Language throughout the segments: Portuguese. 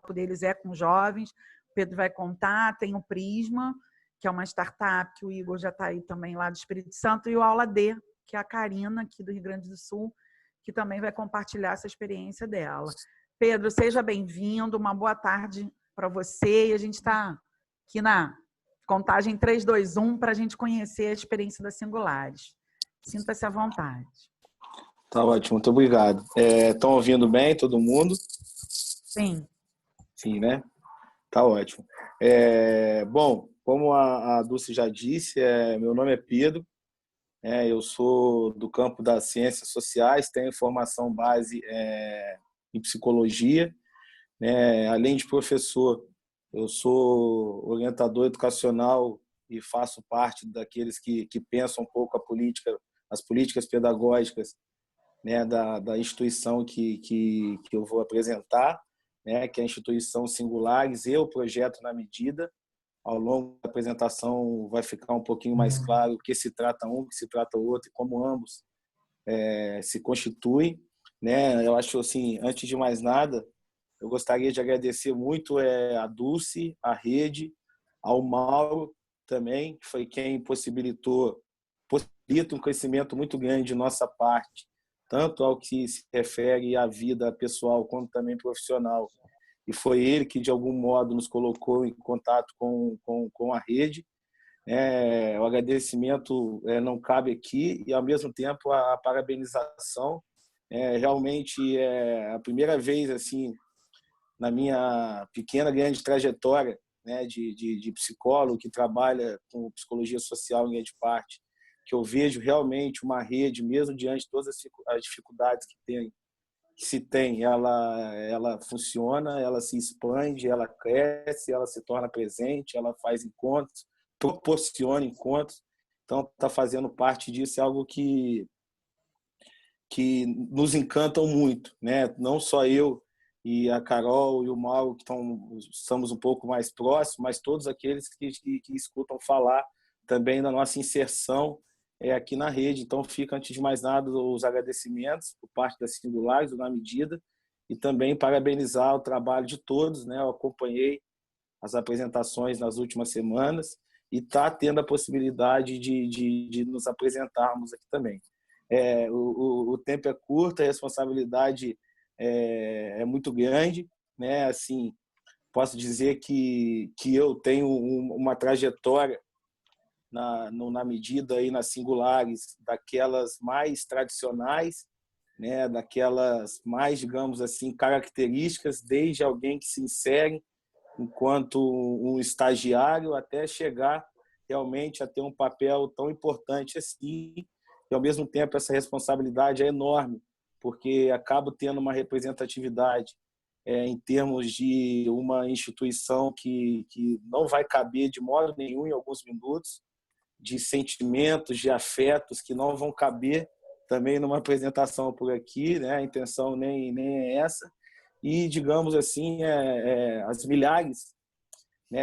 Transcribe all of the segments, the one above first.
foco deles é com jovens. O Pedro vai contar, tem o Prisma, que é uma startup, que o Igor já está aí também lá do Espírito Santo, e o Aula D, que é a Karina, aqui do Rio Grande do Sul, que também vai compartilhar essa experiência dela. Pedro, seja bem-vindo, uma boa tarde para você, e a gente está aqui na contagem 3, 2, 1 para a gente conhecer a experiência das Singulares. Sinta-se à vontade. Tá ótimo, muito obrigado. Estão ouvindo bem todo mundo? Sim. Sim, né? Tá ótimo. Bom, como a Dulce já disse, meu nome é Pedro, eu sou do campo das ciências sociais, tenho formação base em psicologia, além de professor, eu sou orientador educacional e faço parte daqueles que pensam um pouco as políticas pedagógicas, da instituição que eu vou apresentar, que é a instituição Singulares e o projeto Na Medida. Ao longo da apresentação vai ficar um pouquinho mais claro o que se trata um, o que se trata o outro e como ambos se constituem. Eu acho assim, antes de mais nada, eu gostaria de agradecer muito a Dulce, a Rede, ao Mauro também, que foi quem possibilita um crescimento muito grande de nossa parte, tanto ao que se refere à vida pessoal quanto também profissional. E foi ele que, de algum modo, nos colocou em contato com a Rede. O agradecimento não cabe aqui e, ao mesmo tempo, a parabenização. Realmente é a primeira vez assim na minha pequena, grande trajetória de psicólogo que trabalha com psicologia social em grande parte, que eu vejo realmente uma rede, mesmo diante de todas as dificuldades que se tem, ela funciona, ela se expande, ela cresce, ela se torna presente, ela faz encontros, proporciona encontros. Então, está fazendo parte disso, é algo que nos encantam muito, Não só eu e a Carol e o Mauro, que estamos um pouco mais próximos, mas todos aqueles que escutam falar também da nossa inserção aqui na rede. Então, fica, antes de mais nada, os agradecimentos por parte das Singulares, do Na Medida, e também parabenizar o trabalho de todos. Eu acompanhei as apresentações nas últimas semanas e está tendo a possibilidade de nos apresentarmos aqui também. O tempo é curto, a responsabilidade é muito grande, Assim, posso dizer que eu tenho uma trajetória na Medida e nas Singulares, daquelas mais tradicionais, daquelas mais, digamos assim, características, desde alguém que se insere enquanto um estagiário até chegar realmente a ter um papel tão importante assim. E, ao mesmo tempo, essa responsabilidade é enorme, porque acabo tendo uma representatividade em termos de uma instituição que não vai caber de modo nenhum em alguns minutos, de sentimentos, de afetos que não vão caber também numa apresentação por aqui, A intenção nem é essa. E, digamos assim, as milhares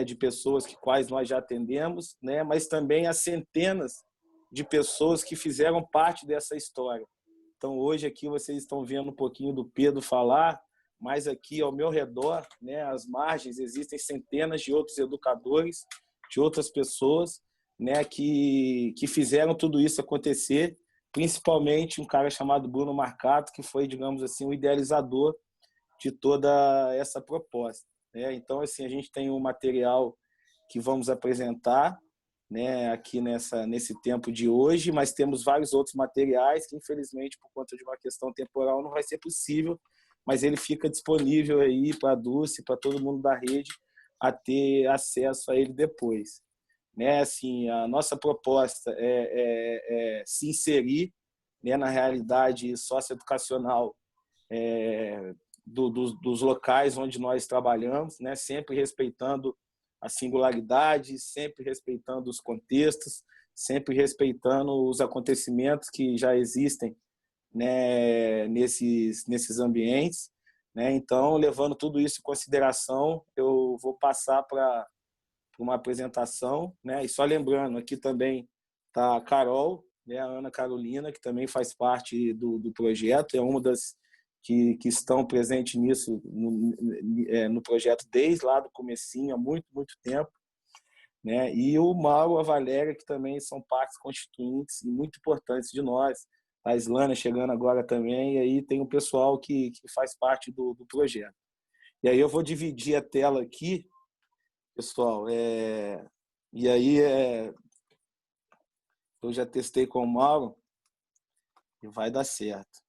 de pessoas quais nós já atendemos, mas também as centenas de pessoas que fizeram parte dessa história. Então, hoje aqui vocês estão vendo um pouquinho do Pedro falar, mas aqui ao meu redor, às margens, existem centenas de outros educadores, de outras pessoas, que fizeram tudo isso acontecer, principalmente um cara chamado Bruno Marcato, que foi, digamos assim, o idealizador de toda essa proposta. Então, assim, a gente tem um material que vamos apresentar aqui nesse tempo de hoje, mas temos vários outros materiais que, infelizmente, por conta de uma questão temporal, não vai ser possível, mas ele fica disponível aí para a Dulce, para todo mundo da rede, a ter acesso a ele depois. Assim, a nossa proposta é se inserir na realidade socioeducacional dos locais onde nós trabalhamos, sempre respeitando a singularidade, sempre respeitando os contextos, sempre respeitando os acontecimentos que já existem nesses ambientes. Então, levando tudo isso em consideração, eu vou passar para uma apresentação. E só lembrando, aqui também está a Carol, a Ana Carolina, que também faz parte do projeto, é uma das que estão presentes nisso, no projeto desde lá do comecinho, há muito, muito tempo, né? E o Mauro, a Valéria, que também são partes constituintes e muito importantes de nós. A Islânia chegando agora também, e aí tem o pessoal que faz parte do projeto. E aí eu vou dividir a tela aqui, pessoal, e aí eu já testei com o Mauro e vai dar certo.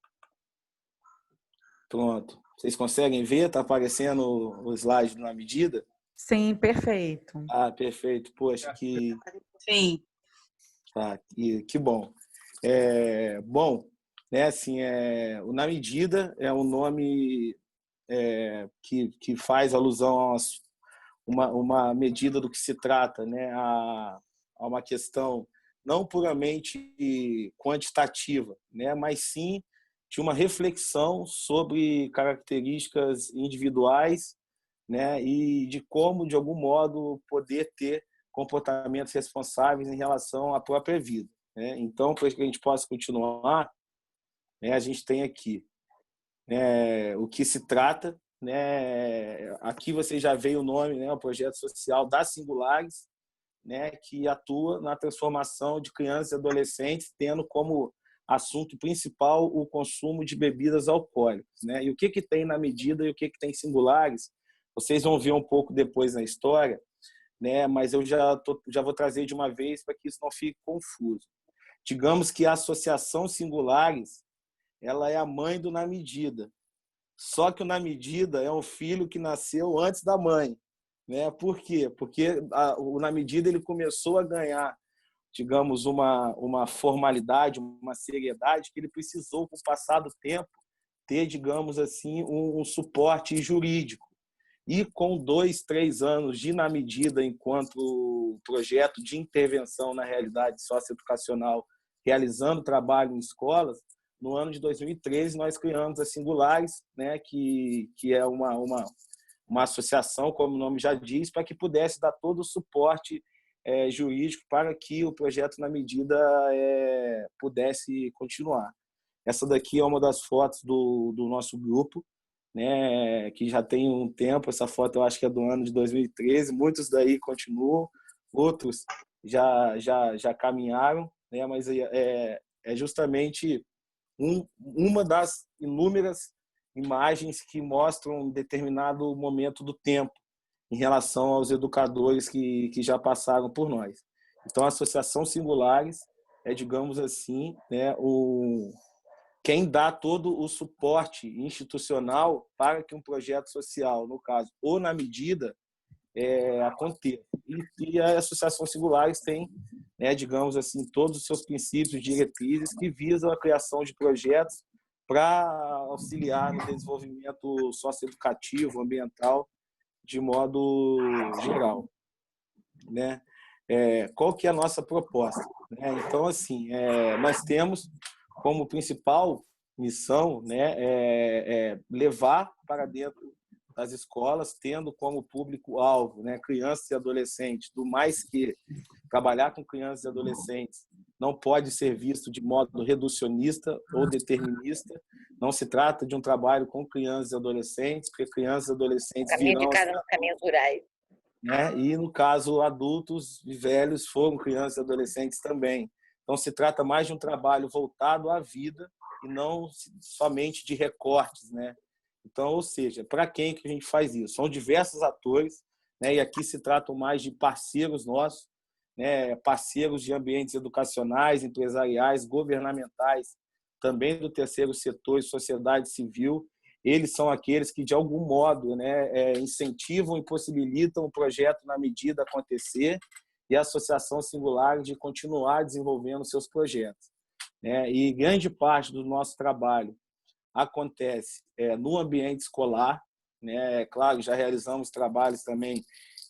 Pronto. Vocês conseguem ver? Está aparecendo o slide na medida? Sim, perfeito. Ah, perfeito. Poxa, Sim. Tá, que bom. Bom, né, assim, o Na Medida é um nome que faz alusão a uma medida do que se trata, né, a uma questão não puramente quantitativa, né, mas sim de uma reflexão sobre características individuais, né, e de como, de algum modo, poder ter comportamentos responsáveis em relação à própria vida, né? Então, para que a gente possa continuar, né, a gente tem aqui o que se trata, né? Aqui você já veio o nome, né, o projeto social das Singulares, né, que atua na transformação de crianças e adolescentes, tendo como assunto principal o consumo de bebidas alcoólicas, né? E o que tem na medida e o que tem Singulares, vocês vão ver um pouco depois na história, né? Mas eu já vou trazer de uma vez para que isso não fique confuso. Digamos que a associação Singulares, ela é a mãe do Na Medida. Só que o Na Medida é um filho que nasceu antes da mãe, né? Por quê? Porque o Na Medida ele começou a ganhar, digamos, uma formalidade, uma seriedade que ele precisou, com o passar do tempo, ter, digamos assim, um suporte jurídico. E com 2, 3 anos de Na Medida enquanto projeto de intervenção na realidade socioeducacional, realizando trabalho em escolas, no ano de 2013 nós criamos a Singulares, né, que é uma associação, como o nome já diz, para que pudesse dar todo o suporte jurídico para que o projeto Na Medida pudesse continuar. Essa daqui é uma das fotos do nosso grupo, né, que já tem um tempo. Essa foto eu acho que é do ano de 2013. Muitos daí continuam, outros já caminharam, né, mas é justamente uma das inúmeras imagens que mostram um determinado momento do tempo em relação aos educadores que já passaram por nós. Então, a Associação Singulares digamos assim, né, quem dá todo o suporte institucional para que um projeto social, no caso, ou Na Medida, aconteça. E a Associação Singulares tem, né, digamos assim, todos os seus princípios, diretrizes que visam a criação de projetos para auxiliar no desenvolvimento socioeducativo, ambiental, de modo geral, né? Qual que é a nossa proposta, né? Então, assim, nós temos como principal missão, né, levar para dentro das escolas, tendo como público-alvo, né, crianças e adolescentes, do mais que trabalhar com crianças e adolescentes não pode ser visto de modo reducionista ou determinista. Não se trata de um trabalho com crianças e adolescentes, porque crianças e adolescentes Caminho virão... de cada um, caminhos rurais. Né? E, no caso, adultos e velhos foram crianças e adolescentes também. Então, se trata mais de um trabalho voltado à vida e não somente de recortes, né? Então, ou seja, para quem que a gente faz isso? São diversos atores, né? E aqui se tratam mais de parceiros nossos, né? Parceiros de ambientes educacionais, empresariais, governamentais, também do terceiro setor e sociedade civil. Eles são aqueles que, de algum modo, né, incentivam e possibilitam o projeto Na Medida acontecer e a Associação Singular de continuar desenvolvendo seus projetos, né? E grande parte do nosso trabalho acontece no ambiente escolar, né? Claro, já realizamos trabalhos também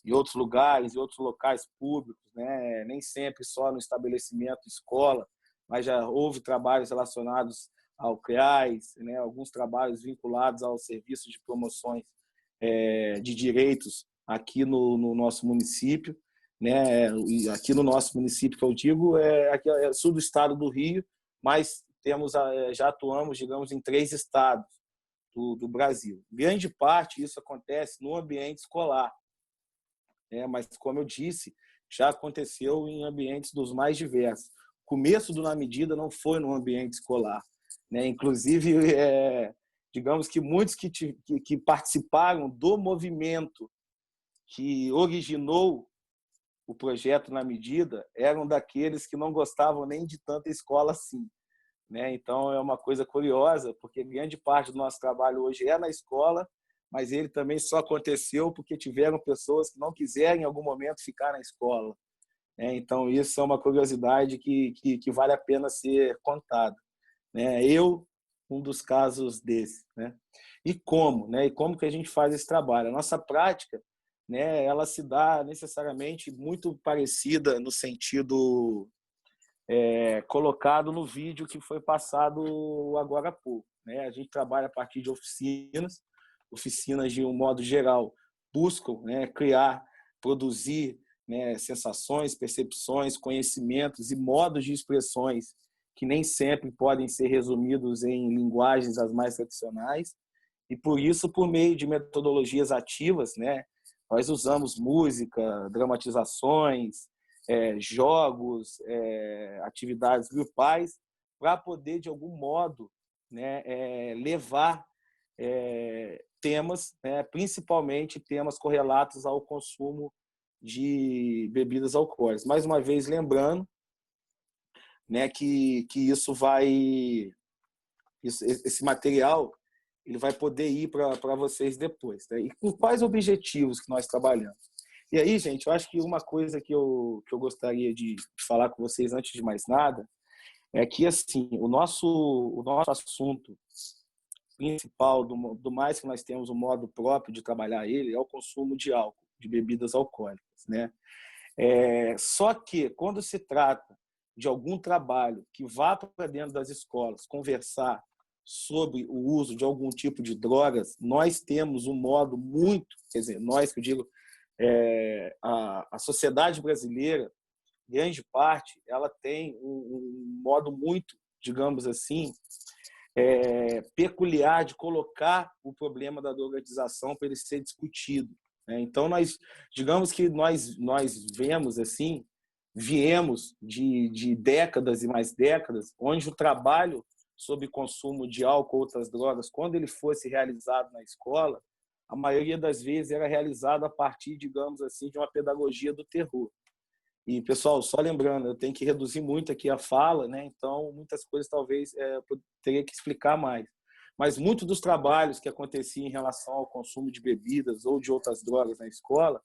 em outros lugares, em outros locais públicos, né? Nem sempre só no estabelecimento escola, mas já houve trabalhos relacionados ao CREAS, né? Alguns trabalhos vinculados ao serviço de promoções de direitos aqui no nosso município, né? E aqui no nosso município, que eu digo, aqui é sul do estado do Rio, mas já atuamos, digamos, em 3 estados, do Brasil. Grande parte isso acontece no ambiente escolar, mas, como eu disse, já aconteceu em ambientes dos mais diversos. O começo do Na Medida não foi no ambiente escolar, Inclusive, digamos que muitos que participaram do movimento que originou o projeto Na Medida eram daqueles que não gostavam nem de tanta escola assim. Então, é uma coisa curiosa, porque grande parte do nosso trabalho hoje é na escola, mas ele também só aconteceu porque tiveram pessoas que não quiseram, em algum momento, ficar na escola. Então, isso é uma curiosidade que vale a pena ser contada. Eu, um dos casos desse. E como? E como que a gente faz esse trabalho? A nossa prática, ela se dá necessariamente muito parecida no sentido colocado no vídeo que foi passado agora há pouco. A gente trabalha a partir de oficinas de um modo geral buscam criar, produzir sensações, percepções, conhecimentos e modos de expressões que nem sempre podem ser resumidos em linguagens as mais tradicionais, e por isso, por meio de metodologias ativas, nós usamos música, dramatizações, jogos, atividades grupais, para poder, de algum modo, levar temas, principalmente temas correlatos ao consumo de bebidas alcoólicas. Mais uma vez, lembrando que esse material ele vai poder ir para vocês depois. E com quais objetivos que nós trabalhamos? E aí, gente, eu acho que uma coisa que eu gostaria de falar com vocês antes de mais nada é que, assim, o nosso assunto principal, do mais que nós temos um modo próprio de trabalhar ele, é o consumo de álcool, de bebidas alcoólicas. Só que, quando se trata de algum trabalho que vá para dentro das escolas conversar sobre o uso de algum tipo de drogas, nós temos um modo muito, quer dizer, nós que eu digo, a sociedade brasileira, grande parte, ela tem um modo muito, digamos assim, peculiar de colocar o problema da drogadização para ele ser discutido. Então, digamos que nós vemos assim, viemos de décadas e mais décadas, onde o trabalho sobre consumo de álcool ou outras drogas, quando ele fosse realizado na escola, a maioria das vezes era realizado a partir, digamos assim, de uma pedagogia do terror. E, pessoal, só lembrando, eu tenho que reduzir muito aqui a fala, então muitas coisas talvez eu teria que explicar mais. Mas muitos dos trabalhos que aconteciam em relação ao consumo de bebidas ou de outras drogas na escola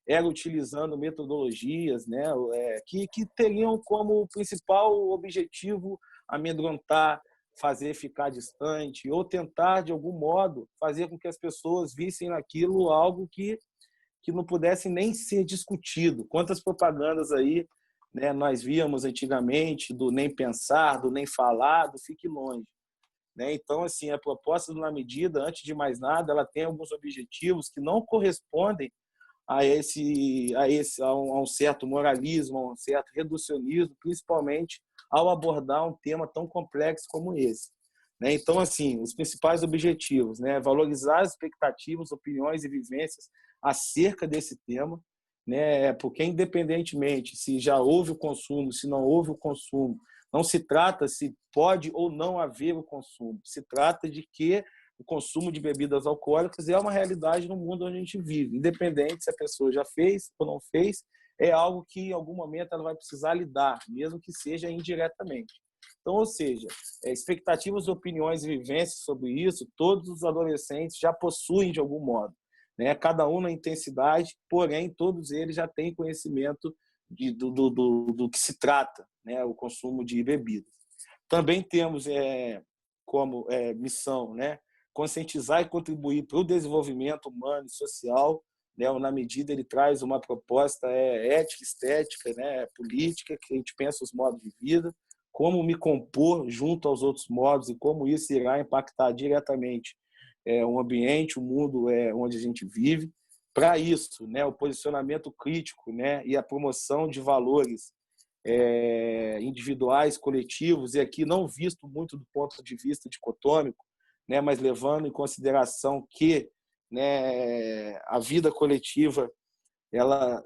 era utilizando metodologias que teriam como principal objetivo amedrontar, fazer ficar distante ou tentar, de algum modo, fazer com que as pessoas vissem naquilo algo que não pudesse nem ser discutido. Quantas propagandas aí nós víamos antigamente do nem pensar, do nem falar, do fique longe. Então, assim, a proposta do Na Medida, antes de mais nada, ela tem alguns objetivos que não correspondem a um certo moralismo, a um certo reducionismo, principalmente ao abordar um tema tão complexo como esse. Então, assim, os principais objetivos, valorizar as expectativas, opiniões e vivências acerca desse tema, porque independentemente se já houve o consumo, se não houve o consumo, não se trata se pode ou não haver o consumo, se trata de que o consumo de bebidas alcoólicas é uma realidade no mundo onde a gente vive, independente se a pessoa já fez ou não fez, é algo que em algum momento ela vai precisar lidar, mesmo que seja indiretamente. Então, ou seja, expectativas, opiniões e vivências sobre isso, todos os adolescentes já possuem de algum modo, cada um na intensidade, porém todos eles já têm conhecimento do que se trata, o consumo de bebidas. Também temos como missão, conscientizar e contribuir para o desenvolvimento humano e social. O Na Medida ele traz uma proposta ética, estética, política, que a gente pensa os modos de vida, como me compor junto aos outros modos e como isso irá impactar diretamente o ambiente, o mundo onde a gente vive. Para isso, o posicionamento crítico e a promoção de valores individuais, coletivos, e aqui não visto muito do ponto de vista dicotômico, né, mas levando em consideração que, né, a vida coletiva ela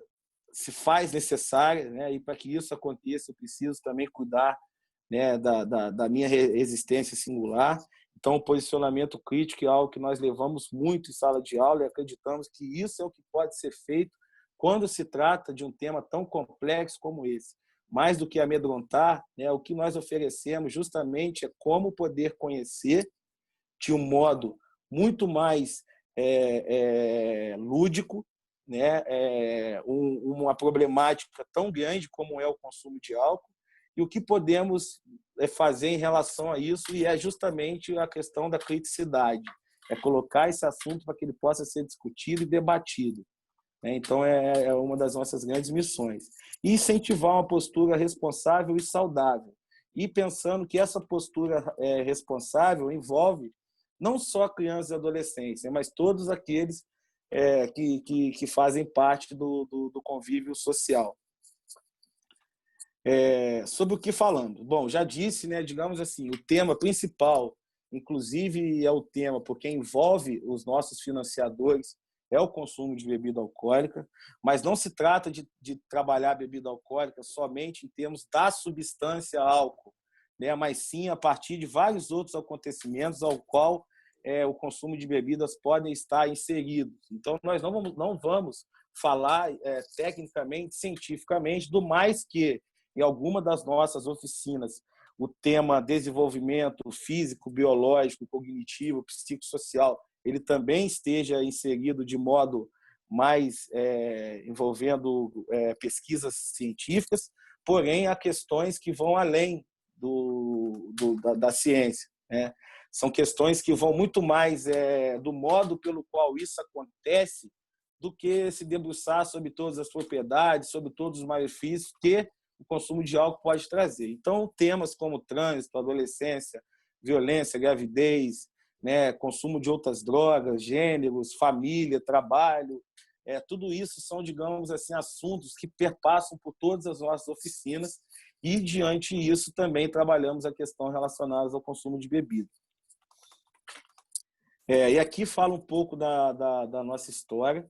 se faz necessária, né, e para que isso aconteça eu preciso também cuidar, né, da minha existência singular. Então, o posicionamento crítico é algo que nós levamos muito em sala de aula e acreditamos que isso é o que pode ser feito quando se trata de um tema tão complexo como esse. Mais do que amedrontar, né, o que nós oferecemos justamente é como poder conhecer de um modo muito mais lúdico, né, uma problemática tão grande como é o consumo de álcool, e o que podemos fazer em relação a isso, e é justamente a questão da criticidade, é colocar esse assunto para que ele possa ser discutido e debatido. Então, é uma das nossas grandes missões. E incentivar uma postura responsável e saudável. E pensando que essa postura responsável envolve não só crianças e adolescentes, mas todos aqueles que fazem parte do convívio social. Sobre o que falando? Bom, já disse, né, digamos assim, o tema principal, inclusive é o tema porque envolve os nossos financiadores, é o consumo de bebida alcoólica, mas não se trata de trabalhar a bebida alcoólica somente em termos da substância álcool, né, mas sim a partir de vários outros acontecimentos ao qual o consumo de bebidas podem estar inseridos. Então, nós não vamos falar tecnicamente, cientificamente, do mais que em alguma das nossas oficinas o tema desenvolvimento físico, biológico, cognitivo, psicossocial, ele também esteja inserido de modo mais envolvendo pesquisas científicas, porém há questões que vão além da ciência, né? São questões que vão muito mais do modo pelo qual isso acontece do que se debruçar sobre todas as propriedades, sobre todos os malefícios que o consumo de álcool pode trazer. Então, temas como trânsito, adolescência, violência, gravidez, né, consumo de outras drogas, gêneros, família, trabalho, tudo isso são, digamos assim, assuntos que perpassam por todas as nossas oficinas e, diante disso, também trabalhamos a questão relacionada ao consumo de bebida. E aqui fala um pouco da nossa história.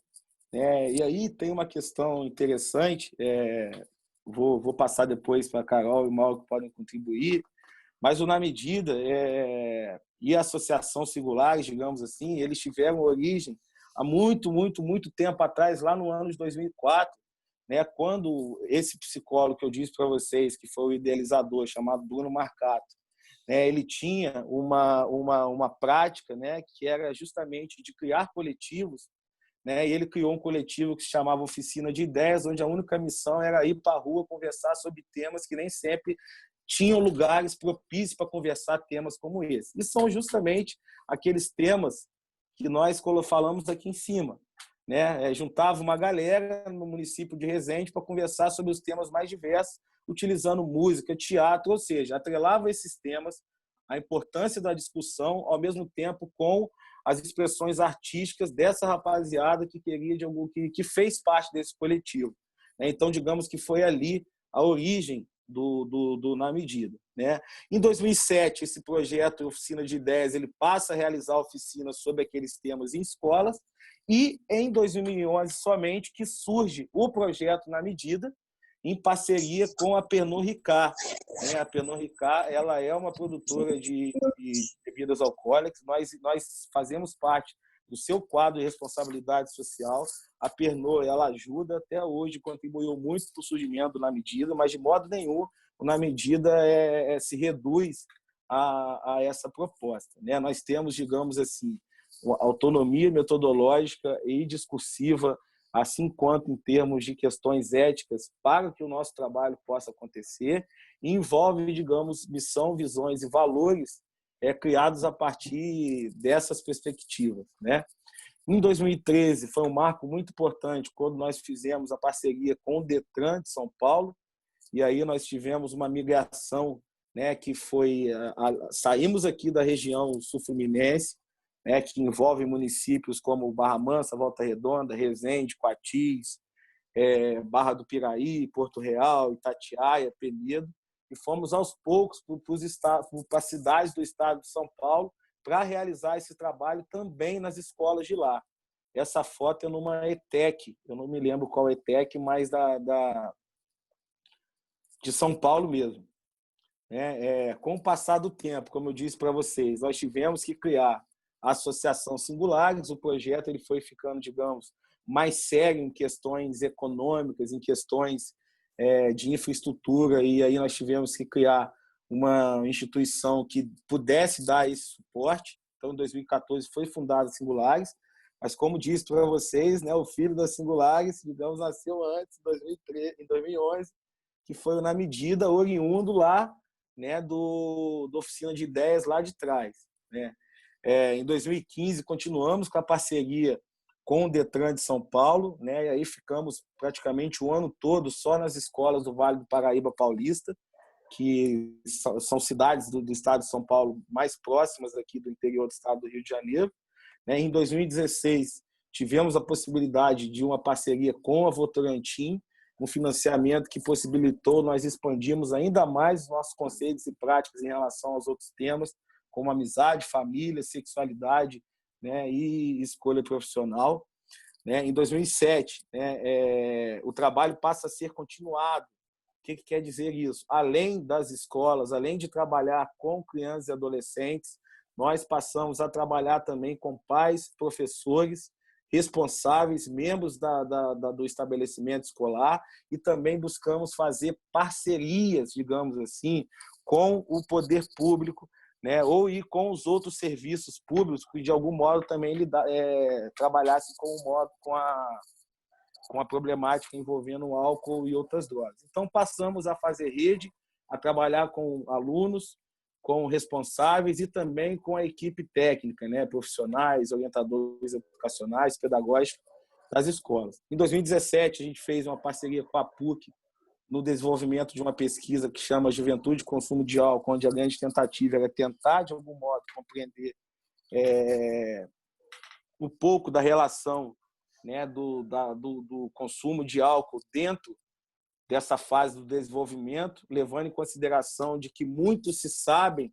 E aí tem uma questão interessante, vou passar depois para a Carol e o Mauro que podem contribuir, mas o Na Medida e a Associação Singulares, digamos assim, eles tiveram origem há muito tempo atrás, lá no ano de 2004, né, quando esse psicólogo que eu disse para vocês, que foi o idealizador, chamado Bruno Marcato, ele tinha uma prática, né, que era justamente de criar coletivos, né, e ele criou um coletivo que se chamava Oficina de Ideias, onde a única missão era ir para a rua conversar sobre temas que nem sempre tinham lugares propícios para conversar temas como esse. E são justamente aqueles temas que nós falamos aqui em cima, né? Juntava uma galera no município de Resende para conversar sobre os temas mais diversos, utilizando música, teatro, ou seja, atrelava esses temas, a importância da discussão, ao mesmo tempo com as expressões artísticas dessa rapaziada que fez parte desse coletivo. Então, digamos que foi ali a origem do Na Medida, né? Em 2007, esse projeto Oficina de Ideias ele passa a realizar oficinas sobre aqueles temas em escolas, e em 2011 somente que surge o projeto Na Medida, em parceria com a Pernod Ricard. A Pernod Ricard ela é uma produtora de bebidas alcoólicas, nós fazemos parte do seu quadro de responsabilidade social. A Pernod ela ajuda, até hoje contribuiu muito para o surgimento do Na Medida, mas de modo nenhum o Na Medida se reduz a essa proposta, né? Nós temos, digamos assim, autonomia metodológica e discursiva, assim quanto em termos de questões éticas, para que o nosso trabalho possa acontecer, e envolve, digamos, missão, visões e valores criados a partir dessas perspectivas, né? Em 2013, foi um marco muito importante quando nós fizemos a parceria com o Detran de São Paulo, e aí nós tivemos uma migração, né, que foi... saímos aqui da região sul-fluminense, né, que envolve municípios como Barra Mansa, Volta Redonda, Resende, Coatis, Barra do Piraí, Porto Real, Itatiaia, Penedo, e fomos aos poucos para as cidades do estado de São Paulo, para realizar esse trabalho também nas escolas de lá. Essa foto é numa ETEC, eu não me lembro qual ETEC, mas de São Paulo mesmo. Com o passar do tempo, como eu disse para vocês, nós tivemos que criar a Associação Singulares. O projeto ele foi ficando, digamos, mais sério em questões econômicas, em questões de infraestrutura, e aí nós tivemos que criar uma instituição que pudesse dar esse suporte. Então, em 2014 foi fundada a Singulares, mas como disse para vocês, né, o filho da Singulares, digamos, nasceu antes, em 2011, que foi na medida oriundo lá, né, da oficina de ideias lá de trás, né? Em 2015 continuamos com a parceria com o Detran de São Paulo, né? E aí ficamos praticamente o ano todo só nas escolas do Vale do Paraíba Paulista, que são cidades do estado de São Paulo mais próximas aqui do interior do estado do Rio de Janeiro, né? Em 2016 tivemos a possibilidade de uma parceria com a Votorantim, um financiamento que possibilitou nós expandirmos ainda mais os nossos conceitos e práticas em relação aos outros temas, como amizade, família, sexualidade, né, e escolha profissional. Né? Em 2007, né, o trabalho passa a ser continuado. O que quer dizer isso? Além das escolas, além de trabalhar com crianças e adolescentes, nós passamos a trabalhar também com pais, professores, responsáveis, membros do estabelecimento escolar, e também buscamos fazer parcerias, digamos assim, com o poder público, né, ou ir com os outros serviços públicos que, de algum modo, também trabalhassem com a problemática envolvendo o álcool e outras drogas. Então, passamos a fazer rede, a trabalhar com alunos, com responsáveis e também com a equipe técnica, né, profissionais, orientadores educacionais, pedagógicos das escolas. Em 2017, a gente fez uma parceria com a PUC no desenvolvimento de uma pesquisa que chama Juventude e Consumo de Álcool, onde a grande tentativa era tentar, de algum modo, compreender um pouco da relação, né, do consumo de álcool dentro dessa fase do desenvolvimento, levando em consideração de que muito se sabe,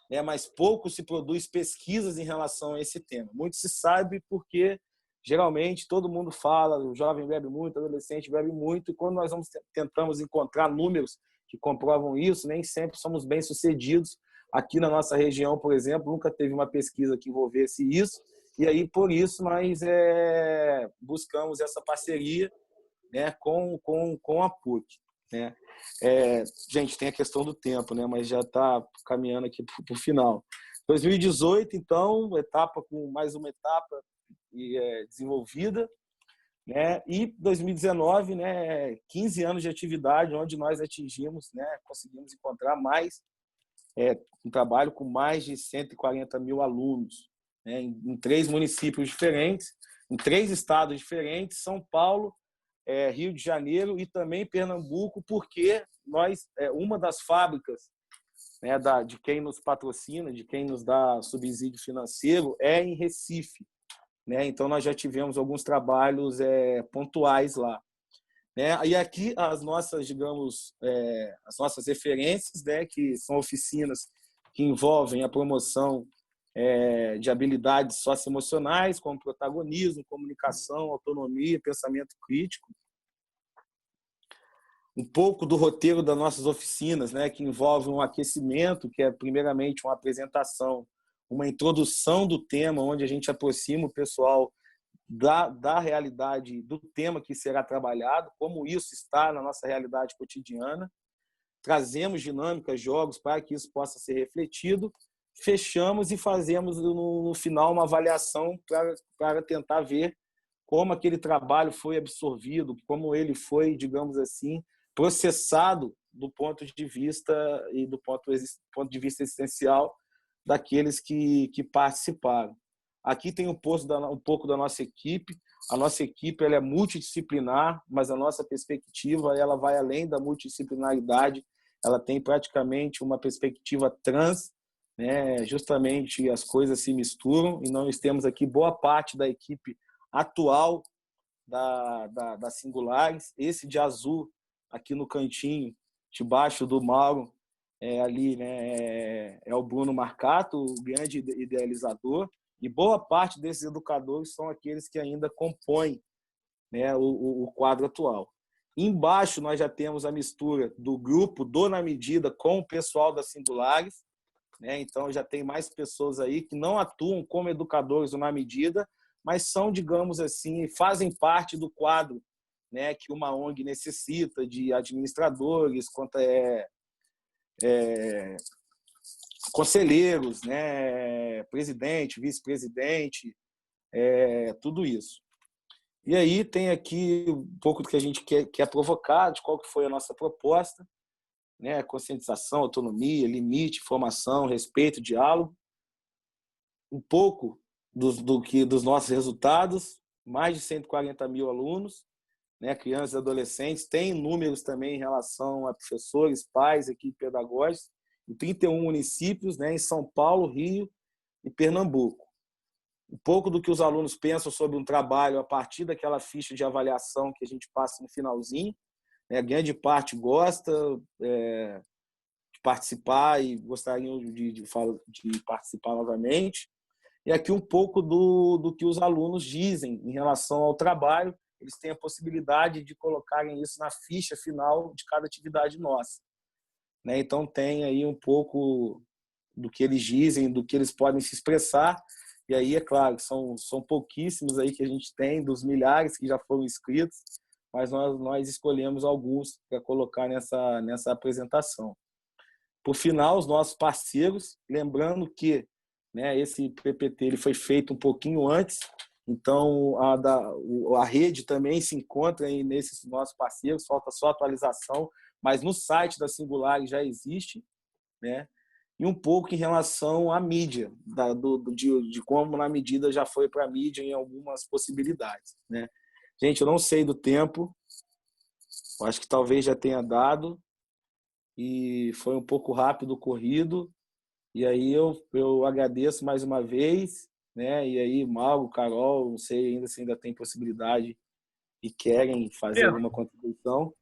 né, mas pouco se produz pesquisas em relação a esse tema. Muito se sabe porque, geralmente, todo mundo fala, o jovem bebe muito, o adolescente bebe muito, e quando nós tentamos encontrar números que comprovam isso, nem sempre somos bem-sucedidos. Aqui na nossa região, por exemplo, nunca teve uma pesquisa que envolvesse isso, e aí, por isso, nós buscamos essa parceria, né, com a PUC, né? Gente, tem a questão do tempo, né, mas já está caminhando aqui para o final. 2018, então, mais uma etapa desenvolvida, né? E 2019, né, 15 anos de atividade, onde nós atingimos, né, conseguimos encontrar um trabalho com mais de 140 mil alunos, né, em 3 municípios diferentes, em 3 estados diferentes, São Paulo, Rio de Janeiro e também Pernambuco, porque uma das fábricas, né, de quem nos patrocina, de quem nos dá subsídio financeiro, é em Recife, né? Então nós já tivemos alguns trabalhos pontuais lá, né? E aqui as nossas, digamos, as nossas referências, né, que são oficinas que envolvem a promoção de habilidades socioemocionais, como protagonismo, comunicação, autonomia, pensamento crítico. Um pouco do roteiro das nossas oficinas, né, que envolve um aquecimento, que é primeiramente uma apresentação, uma introdução do tema, onde a gente aproxima o pessoal da realidade do tema que será trabalhado, como isso está na nossa realidade cotidiana. Trazemos dinâmicas, jogos para que isso possa ser refletido. Fechamos e fazemos no final uma avaliação para tentar ver como aquele trabalho foi absorvido, como ele foi, digamos assim, processado do ponto de vista existencial daqueles que participaram. Aqui tem um pouco da nossa equipe. A nossa equipe ela é multidisciplinar, mas a nossa perspectiva ela vai além da multidisciplinaridade. Ela tem praticamente uma perspectiva trans, né? Justamente as coisas se misturam e nós temos aqui boa parte da equipe atual da Singulares. Esse de azul aqui no cantinho, debaixo do Mauro, ali, né, é o Bruno Marcato, o grande idealizador, e boa parte desses educadores são aqueles que ainda compõem, né, o quadro atual. Embaixo nós já temos a mistura do grupo do Na Medida com o pessoal da Singulares, né? Então já tem mais pessoas aí que não atuam como educadores do Na Medida, mas são, digamos assim, fazem parte do quadro, né, que uma ONG necessita de administradores, conselheiros, né, presidente, vice-presidente, tudo isso. E aí tem aqui um pouco do que a gente quer provocar, de qual que foi a nossa proposta, né? Conscientização, autonomia, limite, formação, respeito, diálogo. Um pouco dos nossos resultados, mais de 140 mil alunos, né? Crianças e adolescentes, tem números também em relação a professores, pais, equipe pedagógica, em 31 municípios, né? Em São Paulo, Rio e Pernambuco. Um pouco do que os alunos pensam sobre um trabalho a partir daquela ficha de avaliação que a gente passa no finalzinho. A grande parte gosta de participar e gostariam de participar novamente. E aqui um pouco do que os alunos dizem em relação ao trabalho. Eles têm a possibilidade de colocarem isso na ficha final de cada atividade nossa. Então tem aí um pouco do que eles dizem, do que eles podem se expressar. E aí, é claro, são pouquíssimos aí que a gente tem, dos milhares que já foram inscritos, mas nós escolhemos alguns para colocar nessa apresentação. Por final, os nossos parceiros, lembrando que, né, esse PPT ele foi feito um pouquinho antes, então a rede também se encontra aí nesses nossos parceiros, falta só atualização, mas no site da Singulares já existe, né? E um pouco em relação à mídia, de como Na Medida já foi para a mídia em algumas possibilidades, né? Gente, eu não sei do tempo, eu acho que talvez já tenha dado, e foi um pouco rápido, corrido, e aí eu agradeço mais uma vez, né? E aí, Mauro, Carol, não sei ainda se ainda tem possibilidade e querem fazer alguma contribuição.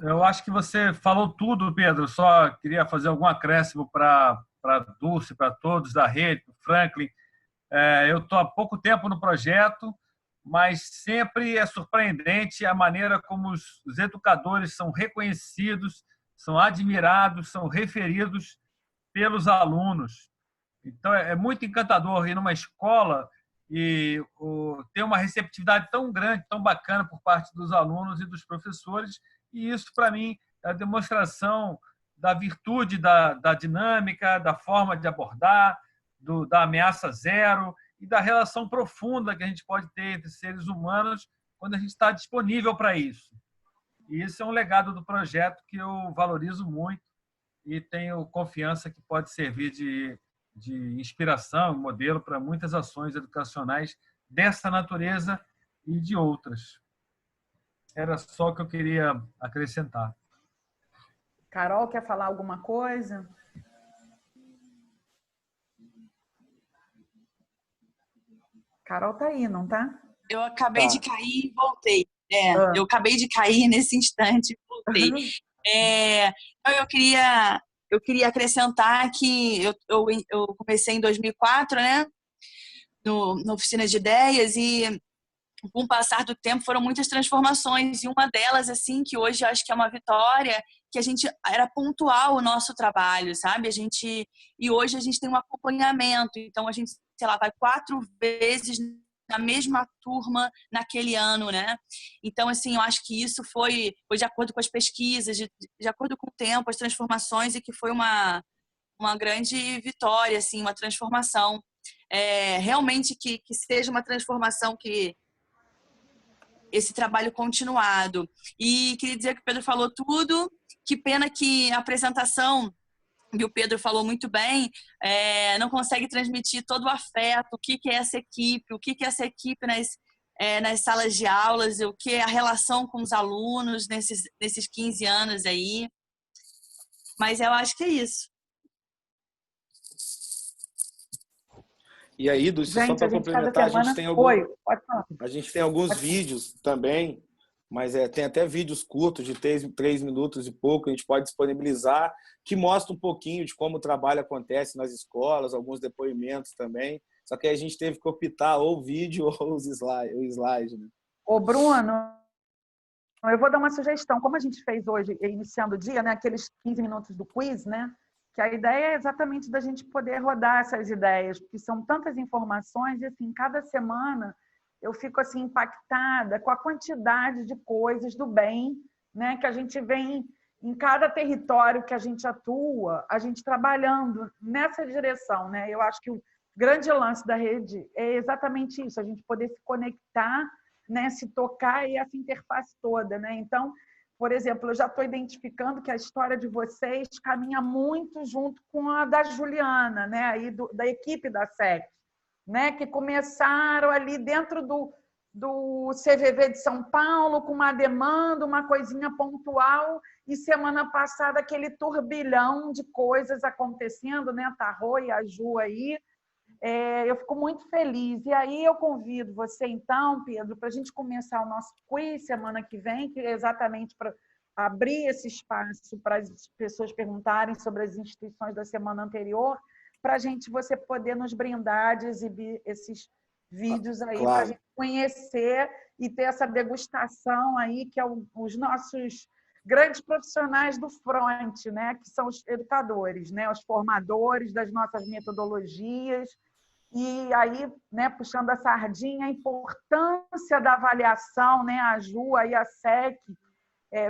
Eu acho que você falou tudo, Pedro. Só queria fazer algum acréscimo para a Dulce, para todos da rede, para o Franklin. Eu estou há pouco tempo no projeto, mas sempre é surpreendente a maneira como os educadores são reconhecidos, são admirados, são referidos pelos alunos. Então, é muito encantador ir numa escola e ter uma receptividade tão grande, tão bacana por parte dos alunos e dos professores. E isso, para mim, é a demonstração da virtude da dinâmica, da forma de abordar, da ameaça zero e da relação profunda que a gente pode ter entre seres humanos quando a gente está disponível para isso. E isso é um legado do projeto que eu valorizo muito e tenho confiança que pode servir de inspiração, modelo para muitas ações educacionais dessa natureza e de outras. Era só o que eu queria acrescentar. Carol, quer falar alguma coisa? Carol tá aí, não tá? Eu acabei de cair e voltei. Eu acabei de cair nesse instante e voltei. Eu queria acrescentar que eu comecei em 2004, né, na oficina de ideias, e com o passar do tempo foram muitas transformações, e uma delas, assim, que hoje eu acho que é uma vitória, que a gente era pontual o nosso trabalho, sabe? E hoje a gente tem um acompanhamento, então a gente, sei lá, vai 4 vezes na mesma turma naquele ano, né? Então, assim, eu acho que isso foi de acordo com as pesquisas, de acordo com o tempo, as transformações, e que foi uma grande vitória, assim, uma transformação. Realmente que seja uma transformação, que esse trabalho continuado. E queria dizer que o Pedro falou tudo, que pena que a apresentação, e o Pedro falou muito bem, não consegue transmitir todo o afeto, o que é essa equipe, o que é essa equipe nas salas de aulas, o que é a relação com os alunos nesses 15 anos aí. Mas eu acho que é isso. E aí, Dulce, só para complementar, a gente tem alguns vídeos também mas tem até vídeos curtos de 3 minutos e pouco, a gente pode disponibilizar, que mostra um pouquinho de como o trabalho acontece nas escolas, alguns depoimentos também. Só que a gente teve que optar ou o vídeo ou o slide, né? Ô, Bruno, eu vou dar uma sugestão. Como a gente fez hoje, iniciando o dia, né, aqueles 15 minutos do quiz, né, que a ideia é exatamente da gente poder rodar essas ideias, porque são tantas informações e, assim, cada semana eu fico assim impactada com a quantidade de coisas do bem, né, que a gente vem em cada território que a gente atua, a gente trabalhando nessa direção, né? Eu acho que o grande lance da rede é exatamente isso, a gente poder se conectar, né, se tocar e essa interface toda, né? Então, por exemplo, eu já estou identificando que a história de vocês caminha muito junto com a da Juliana, né, aí da equipe da SEC, né, que começaram ali dentro do CVV de São Paulo com uma demanda, uma coisinha pontual, e semana passada aquele turbilhão de coisas acontecendo, né, a Tarô e a Ju aí. Eu fico muito feliz. E aí eu convido você, então, Pedro, para a gente começar o nosso quiz semana que vem, que é exatamente para abrir esse espaço para as pessoas perguntarem sobre as instituições da semana anterior, para você poder nos brindar de exibir esses vídeos aí, Claro. para a gente conhecer e ter essa degustação aí, que é os nossos grandes profissionais do front, né, que são os educadores, né, os formadores das nossas metodologias. E aí, né, puxando a sardinha, a importância da avaliação, né, a Ju e a SEC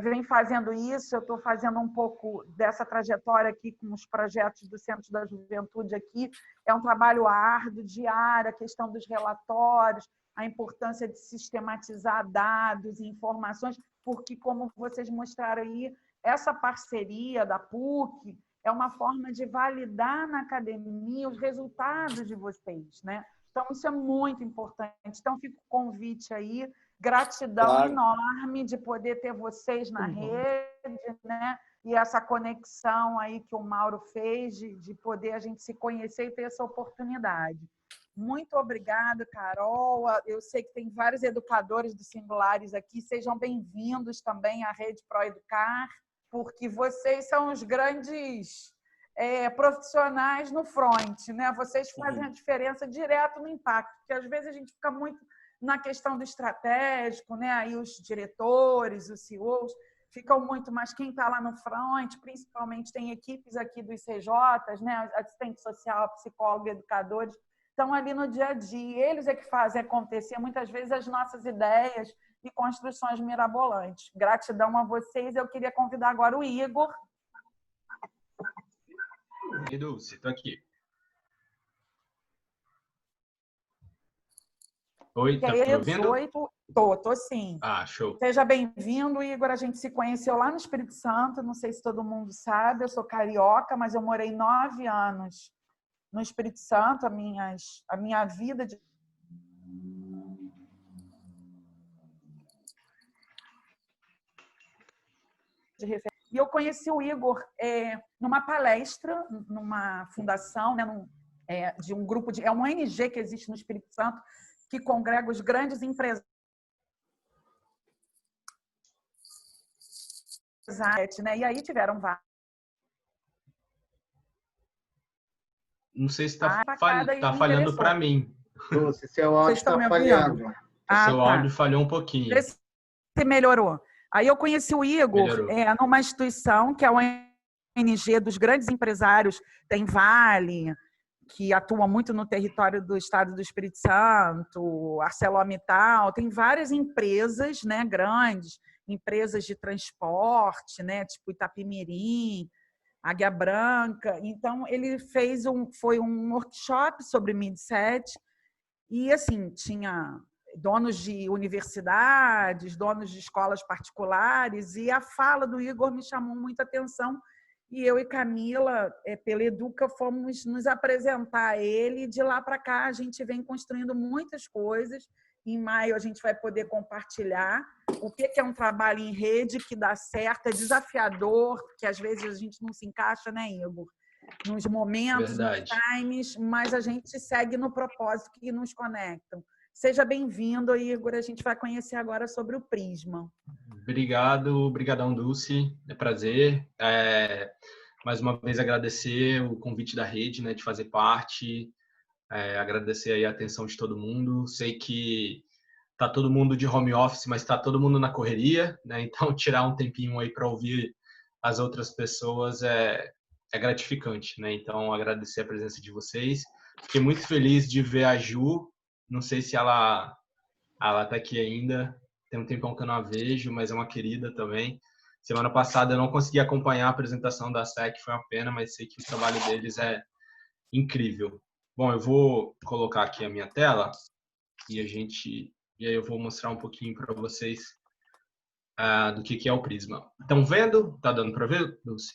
vem fazendo isso. Eu estou fazendo um pouco dessa trajetória aqui com os projetos do Centro da Juventude aqui. É um trabalho árduo, diário, a questão dos relatórios, a importância de sistematizar dados e informações, porque, como vocês mostraram aí, essa parceria da PUC é uma forma de validar na academia os resultados de vocês, né? Então, isso é muito importante. Então, fica o convite aí. Gratidão enorme de poder ter vocês na rede, né? E essa conexão aí que o Mauro fez, de poder a gente se conhecer e ter essa oportunidade. Muito obrigada, Carol. Eu sei que tem vários educadores do Singulares aqui. Sejam bem-vindos também à Rede ProEducar, porque vocês são os grandes profissionais no front, né? Vocês fazem a diferença direto no impacto, porque às vezes a gente fica muito na questão do estratégico, né? Aí os diretores, os CEOs ficam muito, mas quem está lá no front, principalmente tem equipes aqui dos CJs, né? Assistente social, psicólogo, educadores, estão ali no dia a dia. Eles é que fazem acontecer muitas vezes as nossas ideias e construções mirabolantes. Gratidão a vocês. Eu queria convidar agora o Igor. Dulce, estou aqui. Oi, tá me ouvindo? Tô sim. Ah, show. Seja bem-vindo, Igor. A gente se conheceu lá no Espírito Santo, não sei se todo mundo sabe, eu sou carioca, mas eu morei 9 anos no Espírito Santo, a minha vida de referência. E eu conheci o Igor numa palestra, numa fundação, né, de um grupo é uma ONG que existe no Espírito Santo, que congrega os grandes empresários, né? E aí tiveram vários. Não sei se está falhando para mim. Dulce, seu áudio está falhando. Seu áudio falhou um pouquinho. Vê se melhorou. Aí eu conheci o Igor numa instituição que é a ONG dos grandes empresários, tem Vale, que atua muito no território do estado do Espírito Santo, ArcelorMittal, tem várias empresas, né, grandes, empresas de transporte, né, tipo Itapemirim, Águia Branca. Então, ele foi um workshop sobre mindset e, assim, tinha donos de universidades, donos de escolas particulares, e a fala do Igor me chamou muita atenção. E eu e Camila, pela Educa, fomos nos apresentar a ele. De lá para cá, a gente vem construindo muitas coisas. Em maio, a gente vai poder compartilhar o que é um trabalho em rede que dá certo, é desafiador, porque às vezes a gente não se encaixa, né, Igor? Nos momentos, nos times, mas a gente segue no propósito que nos conectam. Seja bem-vindo, Igor. A gente vai conhecer agora sobre o Prisma. Obrigadão, Dulce. É prazer. Mais uma vez agradecer o convite da rede, né, de fazer parte. Agradecer aí a atenção de todo mundo. Sei que tá todo mundo de home office, mas está todo mundo na correria, né? Então tirar um tempinho aí para ouvir as outras pessoas é gratificante, né? Então agradecer a presença de vocês. Fiquei muito feliz de ver a Ju. Não sei se ela tá aqui ainda. Tem um tempão que eu não a vejo, mas é uma querida também. Semana passada eu não consegui acompanhar a apresentação da SEC, foi uma pena, mas sei que o trabalho deles é incrível. Bom, eu vou colocar aqui a minha tela e aí eu vou mostrar um pouquinho para vocês do que é o Prisma. Estão vendo? Tá dando para ver, Dulce?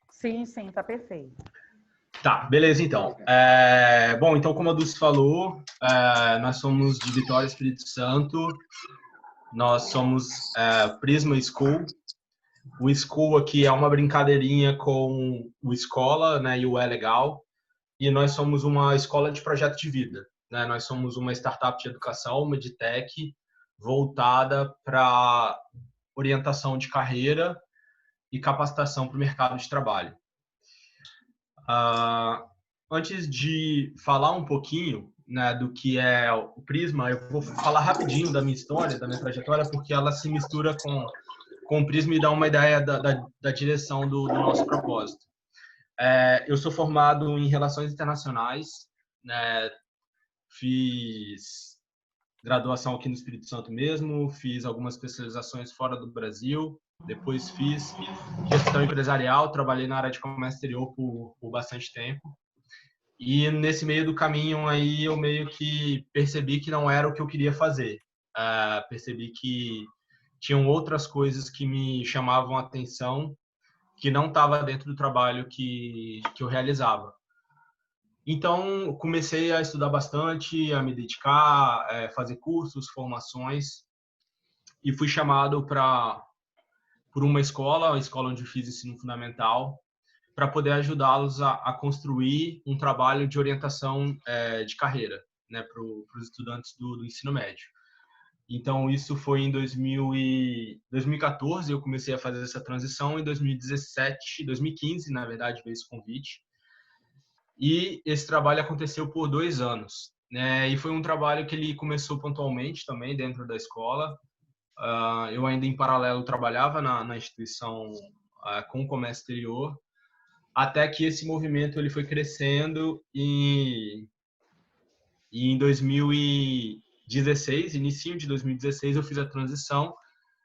Sim, tá perfeito. Tá, beleza então. Bom, então como a Dulce falou, nós somos de Vitória, Espírito Santo. Nós somos Prisma School. O School aqui é uma brincadeirinha com o Escola, né, e o É Legal. E nós somos uma escola de projeto de vida, né? Nós somos uma startup de educação, uma edtech, voltada para orientação de carreira e capacitação para o mercado de trabalho. Antes de falar um pouquinho, né, do que é o Prisma, eu vou falar rapidinho da minha história, da minha trajetória, porque ela se mistura com o Prisma e dá uma ideia da direção do nosso propósito. Eu sou formado em Relações Internacionais, né, fiz graduação aqui no Espírito Santo mesmo, fiz algumas especializações fora do Brasil, depois fiz gestão empresarial, trabalhei na área de comércio exterior por bastante tempo. E nesse meio do caminho aí eu meio que percebi que não era o que eu queria fazer. Percebi que tinham outras coisas que me chamavam a atenção que não estava dentro do trabalho que eu realizava. Então, comecei a estudar bastante, a me dedicar, fazer cursos, formações, e fui chamado por uma escola, a escola onde fiz ensino fundamental, para poder ajudá-los a construir um trabalho de orientação de carreira, né, para os estudantes do ensino médio. Então, isso foi em 2014, eu comecei a fazer essa transição. Em 2015, na verdade, veio esse convite. E esse trabalho aconteceu por 2 anos, né? E foi um trabalho que ele começou pontualmente também dentro da escola. Eu ainda, em paralelo, trabalhava na instituição com o comércio exterior, até que esse movimento ele foi crescendo e em 2016, início de 2016, eu fiz a transição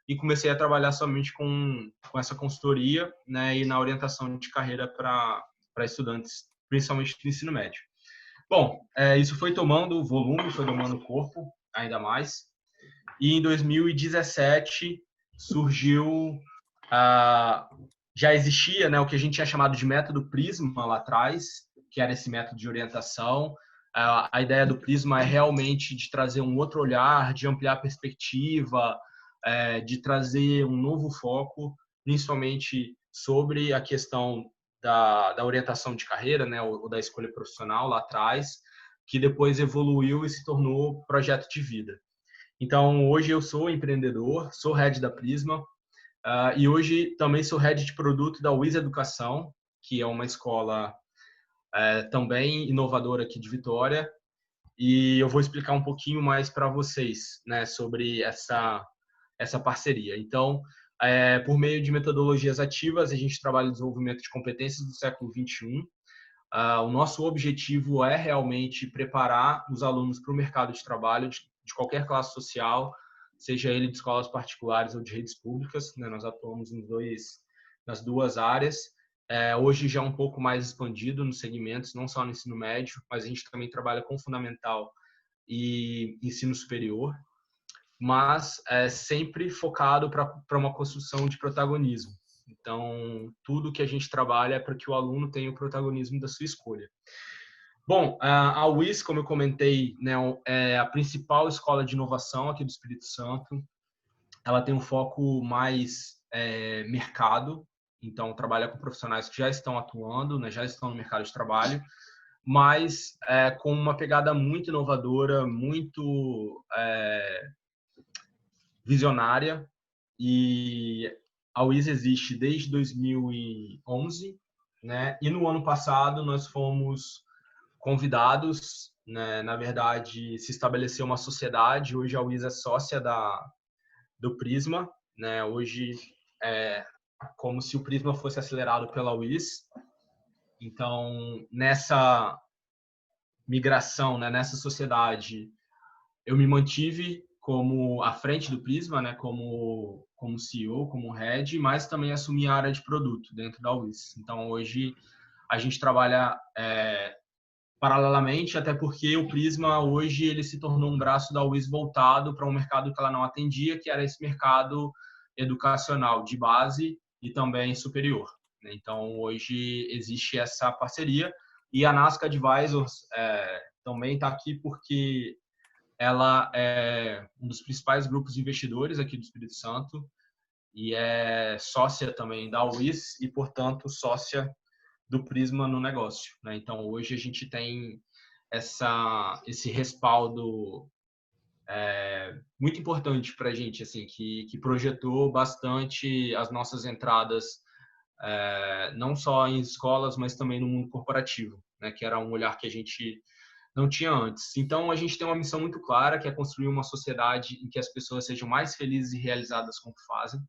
e comecei a trabalhar somente com essa consultoria, né, e na orientação de carreira para estudantes, principalmente do ensino médio. Bom, isso foi tomando volume, foi tomando corpo, ainda mais. E em 2017 surgiu, já existia, né, o que a gente tinha chamado de método Prisma lá atrás, que era esse método de orientação. A ideia do Prisma é realmente de trazer um outro olhar, de ampliar a perspectiva, de trazer um novo foco, principalmente sobre a questão da orientação de carreira, né, ou da escolha profissional lá atrás, que depois evoluiu e se tornou projeto de vida. Então, hoje eu sou empreendedor, sou head da Prisma, e hoje também sou head de produto da WIS Educação, que é uma escola também inovadora aqui de Vitória, e eu vou explicar um pouquinho mais para vocês, né, sobre essa parceria. Então, por meio de metodologias ativas, a gente trabalha o desenvolvimento de competências do século XXI. O nosso objetivo é realmente preparar os alunos para o mercado de trabalho de qualquer classe social, seja ele de escolas particulares ou de redes públicas, né? Nós atuamos nas duas áreas. Hoje já um pouco mais expandido nos segmentos, não só no ensino médio, mas a gente também trabalha com fundamental e ensino superior, mas sempre focado para uma construção de protagonismo. Então, tudo que a gente trabalha é para que o aluno tenha o protagonismo da sua escolha. Bom, a WIS, como eu comentei, né, é a principal escola de inovação aqui do Espírito Santo. Ela tem um foco mais mercado, então trabalha com profissionais que já estão atuando, né, já estão no mercado de trabalho, mas com uma pegada muito inovadora, muito visionária. E a UIS existe desde 2011, né? E no ano passado nós fomos convidados, né? Na verdade, se estabeleceu uma sociedade. Hoje a UIS é sócia do Prisma, né? Hoje é como se o Prisma fosse acelerado pela UIS. Então, nessa migração, né, nessa sociedade, eu me mantive como à frente do Prisma, né, como CEO, como head, mas também assumi a área de produto dentro da UIS. Então, hoje a gente trabalha paralelamente, até porque o Prisma hoje ele se tornou um braço da UIS voltado para um mercado que ela não atendia, que era esse mercado educacional de base e também superior. Então, hoje existe essa parceria e a Nasca Advisors também está aqui porque ela é um dos principais grupos de investidores aqui do Espírito Santo e é sócia também da UIS e, portanto, sócia do Prisma no negócio, né? Então, hoje a gente tem esse respaldo muito importante para a gente, assim, que projetou bastante as nossas entradas, não só em escolas, mas também no mundo corporativo, né? Que era um olhar que a gente não tinha antes. Então, a gente tem uma missão muito clara, que é construir uma sociedade em que as pessoas sejam mais felizes e realizadas com o que fazem.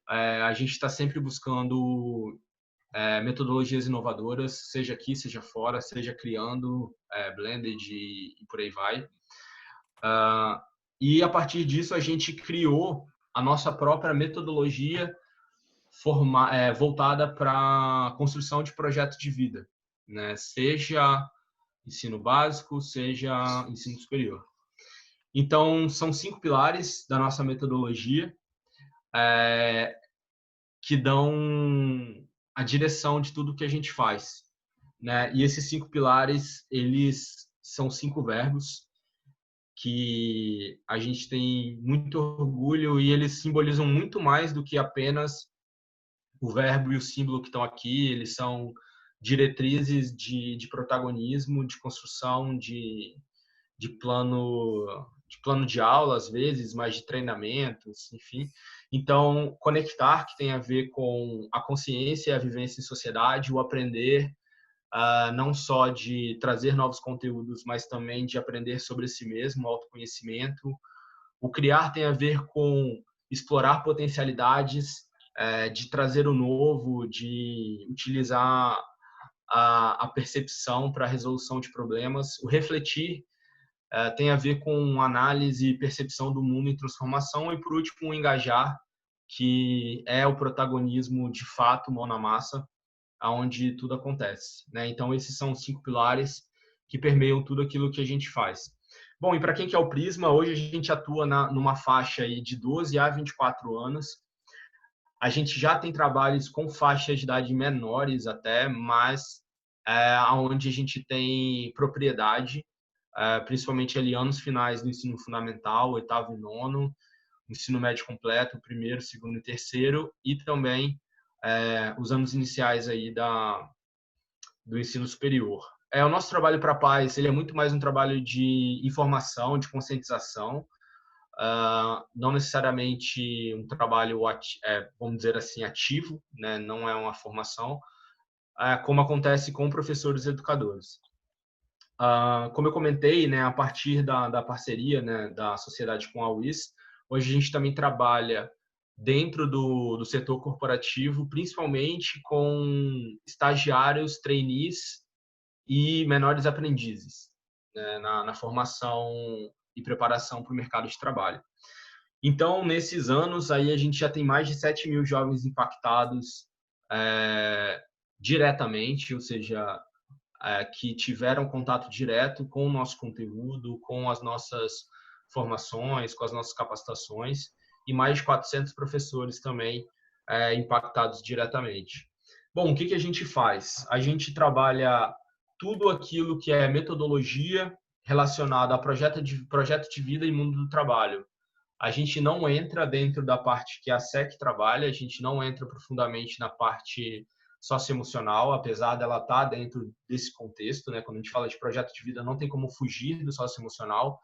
A gente está sempre buscando metodologias inovadoras, seja aqui, seja fora, seja criando blended e por aí vai. E a partir disso a gente criou a nossa própria metodologia voltada para a construção de projetos de vida, né? Seja ensino básico, seja ensino superior. Então, são 5 pilares da nossa metodologia que dão a direção de tudo que a gente faz, né? E esses 5 pilares, eles são 5 verbos que a gente tem muito orgulho e eles simbolizam muito mais do que apenas o verbo e o símbolo que estão aqui. Eles são diretrizes de protagonismo, de construção de plano de aula, às vezes, mas de treinamentos, enfim. Então, conectar, que tem a ver com a consciência e a vivência em sociedade, o aprender, não só de trazer novos conteúdos, mas também de aprender sobre si mesmo, autoconhecimento. O criar tem a ver com explorar potencialidades, de trazer o novo, de utilizar a percepção para a resolução de problemas. O refletir tem a ver com análise e percepção do mundo em transformação. E, por último, o engajar, que é o protagonismo de fato, mão na massa, aonde tudo acontece, né? Então, esses são os 5 pilares que permeiam tudo aquilo que a gente faz. Bom, e para quem quer o Prisma, hoje a gente atua numa faixa aí de 12 a 24 anos. A gente já tem trabalhos com faixas de idade menores até, mas onde a gente tem propriedade, principalmente ali anos finais do ensino fundamental, 8º e 9º, ensino médio completo, 1º, 2º e 3º, e também os anos iniciais aí do ensino superior. O nosso trabalho para a paz, ele é muito mais um trabalho de informação, de conscientização, não necessariamente um trabalho, vamos dizer assim, ativo, né? Não é uma formação, como acontece com professores e educadores. Como eu comentei, né, a partir da parceria, né, da sociedade com a UIS, hoje a gente também trabalha dentro do setor corporativo, principalmente com estagiários, trainees e menores aprendizes, né, na formação e preparação para o mercado de trabalho. Então, nesses anos, aí a gente já tem mais de 7.000 jovens impactados diretamente, ou seja, que tiveram contato direto com o nosso conteúdo, com as nossas formações, com as nossas capacitações, e mais de 400 professores também impactados diretamente. Bom, o que a gente faz? A gente trabalha tudo aquilo que é metodologia relacionada a projeto de vida e mundo do trabalho. A gente não entra dentro da parte que a SEC trabalha, a gente não entra profundamente na parte socioemocional, apesar dela estar dentro desse contexto, né? Quando a gente fala de projeto de vida, não tem como fugir do socioemocional,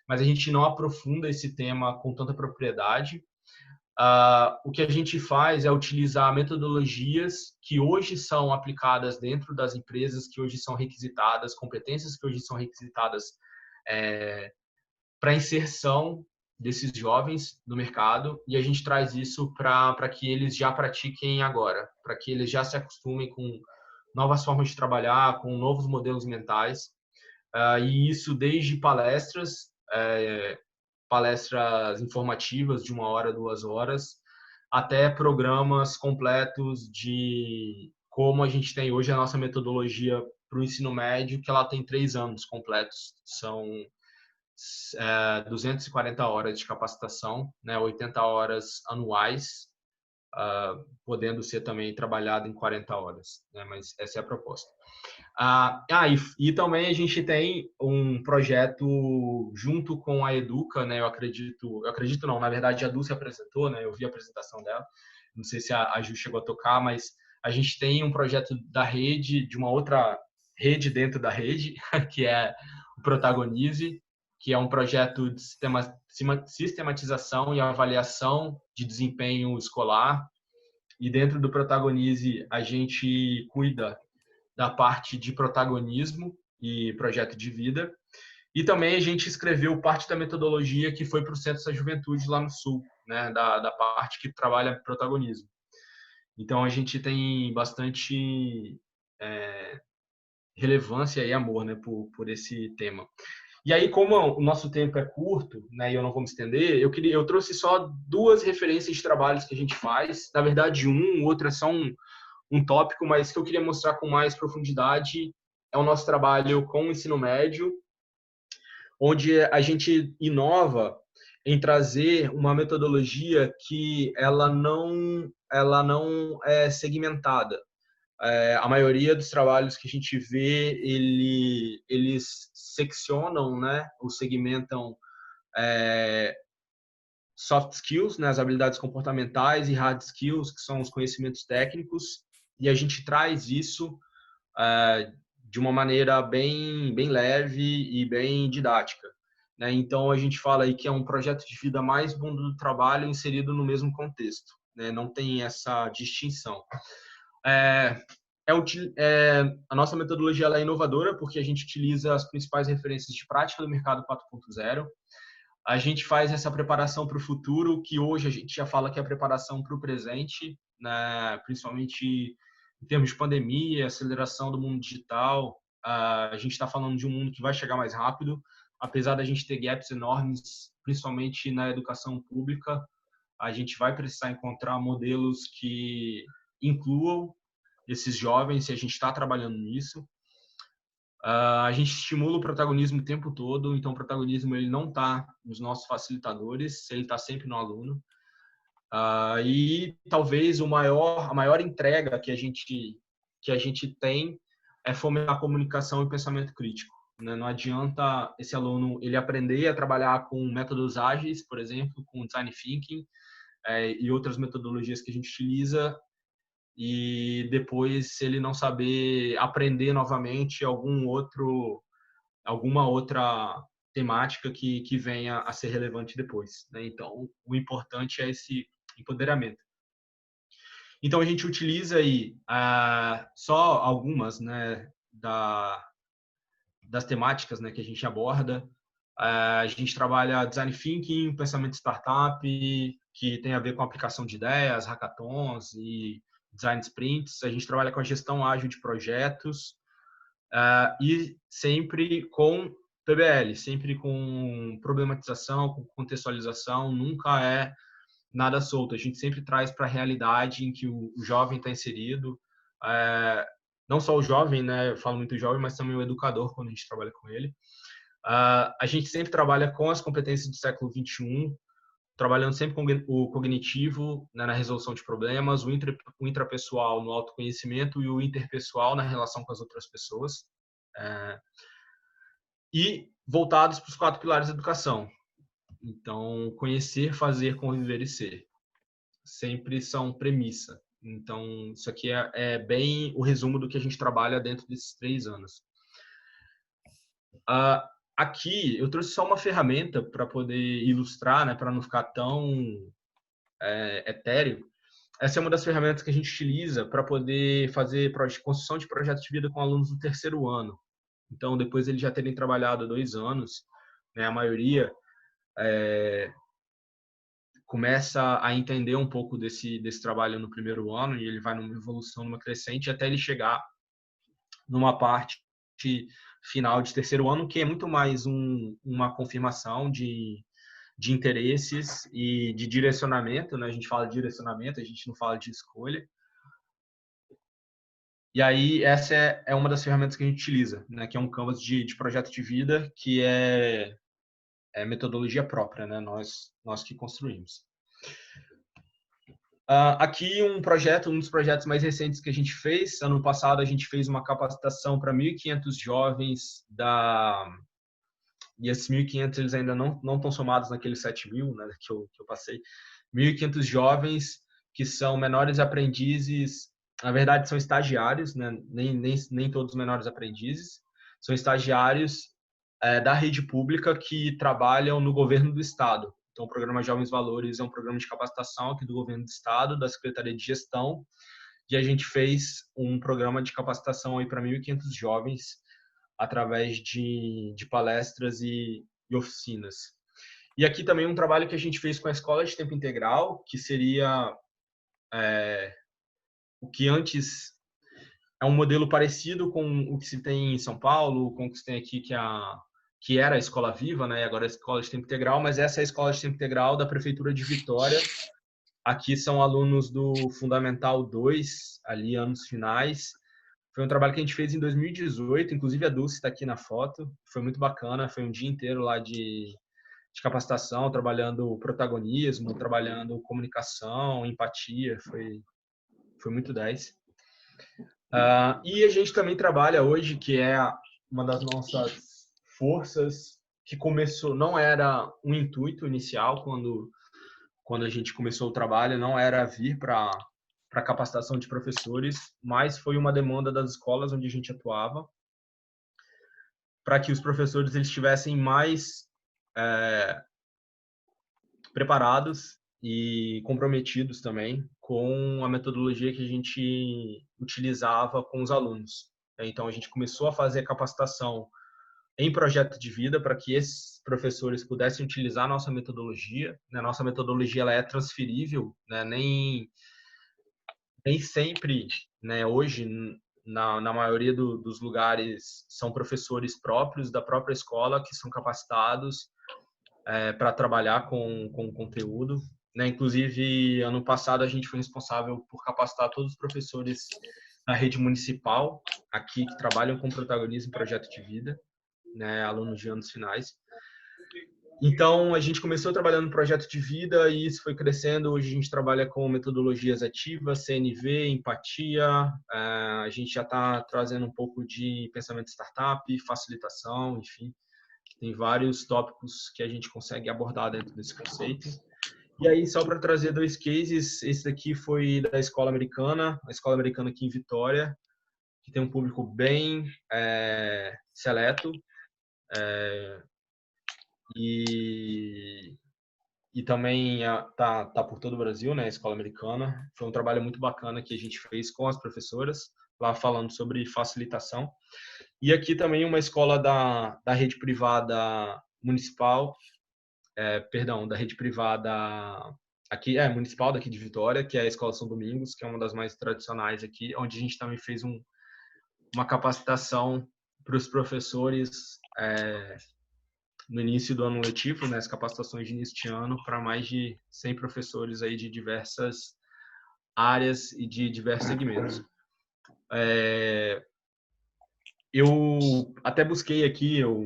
mas a gente não aprofunda esse tema com tanta propriedade. O que a gente faz é utilizar metodologias que hoje são aplicadas dentro das empresas, que hoje são requisitadas, competências que hoje são requisitadas para a inserção desses jovens no mercado, e a gente traz isso para que eles já pratiquem agora, para que eles já se acostumem com novas formas de trabalhar, com novos modelos mentais, e isso desde palestras informativas de 1 hora, 2 horas, até programas completos de como a gente tem hoje a nossa metodologia para o ensino médio, que ela tem 3 anos completos, são 240 horas de capacitação, né, 80 horas anuais, podendo ser também trabalhado em 40 horas, né, mas essa é a proposta. E também a gente tem um projeto junto com a Educa, né, eu acredito não, na verdade a Dulce apresentou, né, eu vi a apresentação dela, não sei se a Ju chegou a tocar, mas a gente tem um projeto da rede, de uma outra rede dentro da rede, que é o Protagonize, que é um projeto de sistematização e avaliação de desempenho escolar. E dentro do Protagonize, a gente cuida da parte de protagonismo e projeto de vida. E também a gente escreveu parte da metodologia que foi para o Centro da Juventude lá no Sul, né, da parte que trabalha protagonismo. Então, a gente tem bastante relevância e amor, né, por esse tema. E aí, como o nosso tempo é curto, né, e eu não vou me estender, eu trouxe só 2 referências de trabalhos que a gente faz. Na verdade, o outro é só um tópico, mas que eu queria mostrar com mais profundidade é o nosso trabalho com o ensino médio, onde a gente inova em trazer uma metodologia que ela não é segmentada. A maioria dos trabalhos que a gente vê, eles seccionam, né, ou segmentam soft skills, né, as habilidades comportamentais, e hard skills, que são os conhecimentos técnicos, e a gente traz isso de uma maneira bem leve e bem didática, né? Então, a gente fala aí que é um projeto de vida mais mundo do trabalho inserido no mesmo contexto, né? Não tem essa distinção. A nossa metodologia ela é inovadora porque a gente utiliza as principais referências de prática do mercado 4.0. A gente faz essa preparação para o futuro, que hoje a gente já fala que é a preparação para o presente, né? Principalmente em termos de pandemia, aceleração do mundo digital. A gente está falando de um mundo que vai chegar mais rápido, apesar da gente ter gaps enormes, principalmente na educação pública. A gente vai precisar encontrar modelos que incluam esses jovens, e a gente está trabalhando nisso. A gente estimula o protagonismo o tempo todo, então o protagonismo ele não está nos nossos facilitadores, ele está sempre no aluno. E talvez a maior entrega que a gente tem é fomentar a comunicação e o pensamento crítico, né? Não adianta esse aluno ele aprender a trabalhar com métodos ágeis, por exemplo, com design thinking e outras metodologias que a gente utiliza, e depois se ele não saber aprender novamente alguma outra temática que venha a ser relevante depois, né? Então, o importante é esse empoderamento. Então, a gente utiliza aí só algumas, né, das temáticas, né, que a gente aborda. A gente trabalha design thinking, pensamento startup, que tem a ver com a aplicação de ideias, hackathons e design sprints. A gente trabalha com a gestão ágil de projetos e sempre com PBL, sempre com problematização, com contextualização, nunca é nada solto. A gente sempre traz para a realidade em que o jovem está inserido. Não só o jovem, né? Eu falo muito jovem, mas também o educador, quando a gente trabalha com ele. A gente sempre trabalha com as competências do século XXI, trabalhando sempre com o cognitivo, né, na resolução de problemas, o intrapessoal no autoconhecimento e o interpessoal na relação com as outras pessoas. E voltados para os 4 pilares da educação. Então, conhecer, fazer, conviver e ser. Sempre são premissa, Então, isso aqui é bem o resumo do que a gente trabalha dentro desses 3 anos. Aqui eu trouxe só uma ferramenta para poder ilustrar, né, para não ficar tão etéreo. Essa é uma das ferramentas que a gente utiliza para poder fazer construção de projeto de vida com alunos do 3º ano. Então, depois eles já terem trabalhado 2 anos, né, a maioria começa a entender um pouco desse trabalho no 1º ano, e ele vai numa evolução, numa crescente, até ele chegar numa parte final de 3º ano, que é muito mais uma confirmação de interesses e de direcionamento, né? A gente fala de direcionamento, a gente não fala de escolha. E aí essa é uma das ferramentas que a gente utiliza, né? Que é um canvas de projeto de vida, que é metodologia própria, né? Nós que construímos. Aqui um dos projetos mais recentes que a gente fez. Ano passado a gente fez uma capacitação para 1.500 jovens e esses 1.500 eles ainda não estão somados naqueles 7.000, né, que eu passei. 1.500 jovens que são menores aprendizes, na verdade são estagiários, né, nem todos menores aprendizes, são estagiários da rede pública que trabalham no governo do estado. Então, o programa Jovens Valores é um programa de capacitação aqui do governo do estado, da Secretaria de Gestão, e a gente fez um programa de capacitação para 1.500 jovens através de palestras e oficinas. E aqui também um trabalho que a gente fez com a Escola de Tempo Integral, que seria o que antes é um modelo parecido com o que se tem em São Paulo, com o que se tem aqui, que era a Escola Viva, né? E agora é a Escola de Tempo Integral, mas essa é a Escola de Tempo Integral da Prefeitura de Vitória. Aqui são alunos do Fundamental 2, ali anos finais. Foi um trabalho que a gente fez em 2018, inclusive a Dulce está aqui na foto. Foi muito bacana, foi um dia inteiro lá de capacitação, trabalhando protagonismo, trabalhando comunicação, empatia, foi muito 10. E a gente também trabalha hoje, que é uma das nossas forças, que começou, não era um intuito inicial quando a gente começou o trabalho, não era vir para capacitação de professores, mas foi uma demanda das escolas onde a gente atuava, para que os professores eles estivessem mais preparados e comprometidos também com a metodologia que a gente utilizava com os alunos. Então, a gente começou a fazer capacitação em projeto de vida para que esses professores pudessem utilizar a nossa metodologia. A nossa metodologia ela é transferível, né? Nem sempre, né? Hoje, na maioria dos lugares, são professores próprios da própria escola que são capacitados para trabalhar com conteúdo. Né? Inclusive, ano passado, a gente foi responsável por capacitar todos os professores da rede municipal aqui que trabalham com protagonismo em projeto de vida, né? Alunos de anos finais. Então, a gente começou trabalhando no projeto de vida e isso foi crescendo. Hoje a gente trabalha com metodologias ativas, CNV, empatia. A gente já está trazendo um pouco de pensamento startup, facilitação, enfim. Tem vários tópicos que a gente consegue abordar dentro desse conceito. E aí, só para trazer 2 cases, esse daqui foi da Escola Americana, a Escola Americana aqui em Vitória, que tem um público bem seleto. E também tá por todo o Brasil, né, a Escola Americana. Foi um trabalho muito bacana que a gente fez com as professoras, lá falando sobre facilitação. E aqui também uma escola da rede privada municipal, da rede privada aqui, municipal daqui de Vitória, que é a Escola São Domingos, que é uma das mais tradicionais aqui, onde a gente também fez uma capacitação para os professores no início do ano letivo, né, as capacitações de início de ano, para mais de 100 professores aí de diversas áreas e de diversos segmentos. Eu até busquei aqui, eu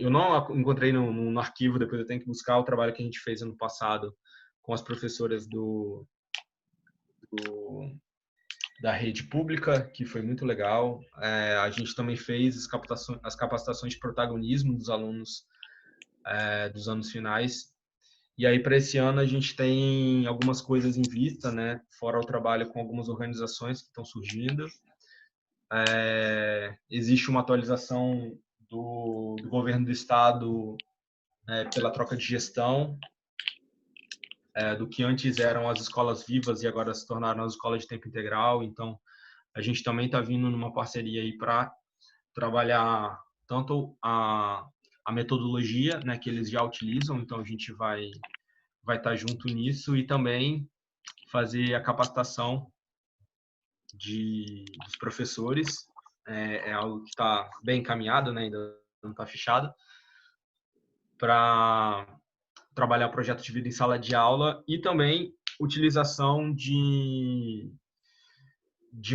não encontrei no arquivo, depois eu tenho que buscar o trabalho que a gente fez ano passado com as professoras da rede pública, que foi muito legal. A gente também fez as capacitações de protagonismo dos alunos dos anos finais. E aí, para esse ano, a gente tem algumas coisas em vista, né? Fora o trabalho com algumas organizações que estão surgindo. Existe uma atualização do governo do estado pela troca de gestão, do que antes eram as escolas vivas e agora se tornaram as escolas de tempo integral. Então, a gente também está vindo numa parceria aí para trabalhar tanto a metodologia, né, que eles já utilizam, então a gente vai estar junto nisso, e também fazer a capacitação dos professores. É algo que está bem encaminhado, né, ainda não está fechado, para trabalhar o projeto de vida em sala de aula, e também utilização de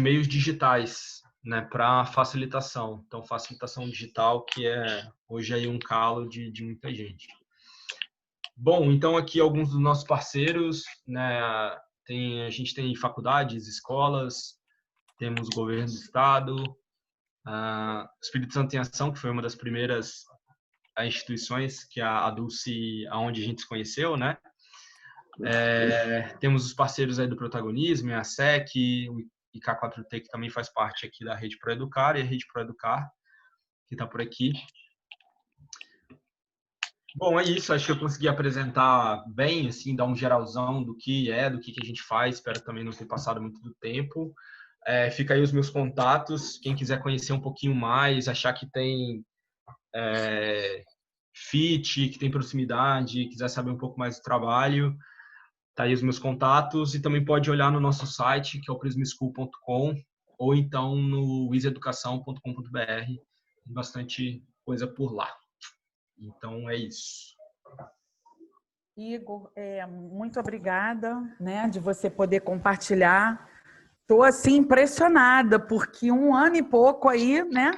meios digitais, né, para facilitação. Então, facilitação digital, que é hoje aí um calo de muita gente. Bom, então aqui alguns dos nossos parceiros, né, a gente tem faculdades, escolas, temos o governo do estado, o Espírito Santo em Ação, que foi uma das primeiras instituições que a Dulce, aonde a gente se conheceu, né? Temos os parceiros aí do Protagonismo, a SEC, o IK4T, que também faz parte aqui da Rede Proeducar, e a Rede Proeducar, que está por aqui. Bom, é isso. Acho que eu consegui apresentar bem, assim, dar um geralzão do que a gente faz. Espero também não ter passado muito do tempo. Fica aí os meus contatos. Quem quiser conhecer um pouquinho mais, achar que tem fit, que tem proximidade, quiser saber um pouco mais do trabalho, tá aí os meus contatos. E também pode olhar no nosso site, que é o prismaschool.com, ou então no wiseducação.com.br. Tem bastante coisa por lá. Então, é isso. Igor, muito obrigada, né, de você poder compartilhar. Estou assim impressionada, porque 1 ano e pouco aí, né,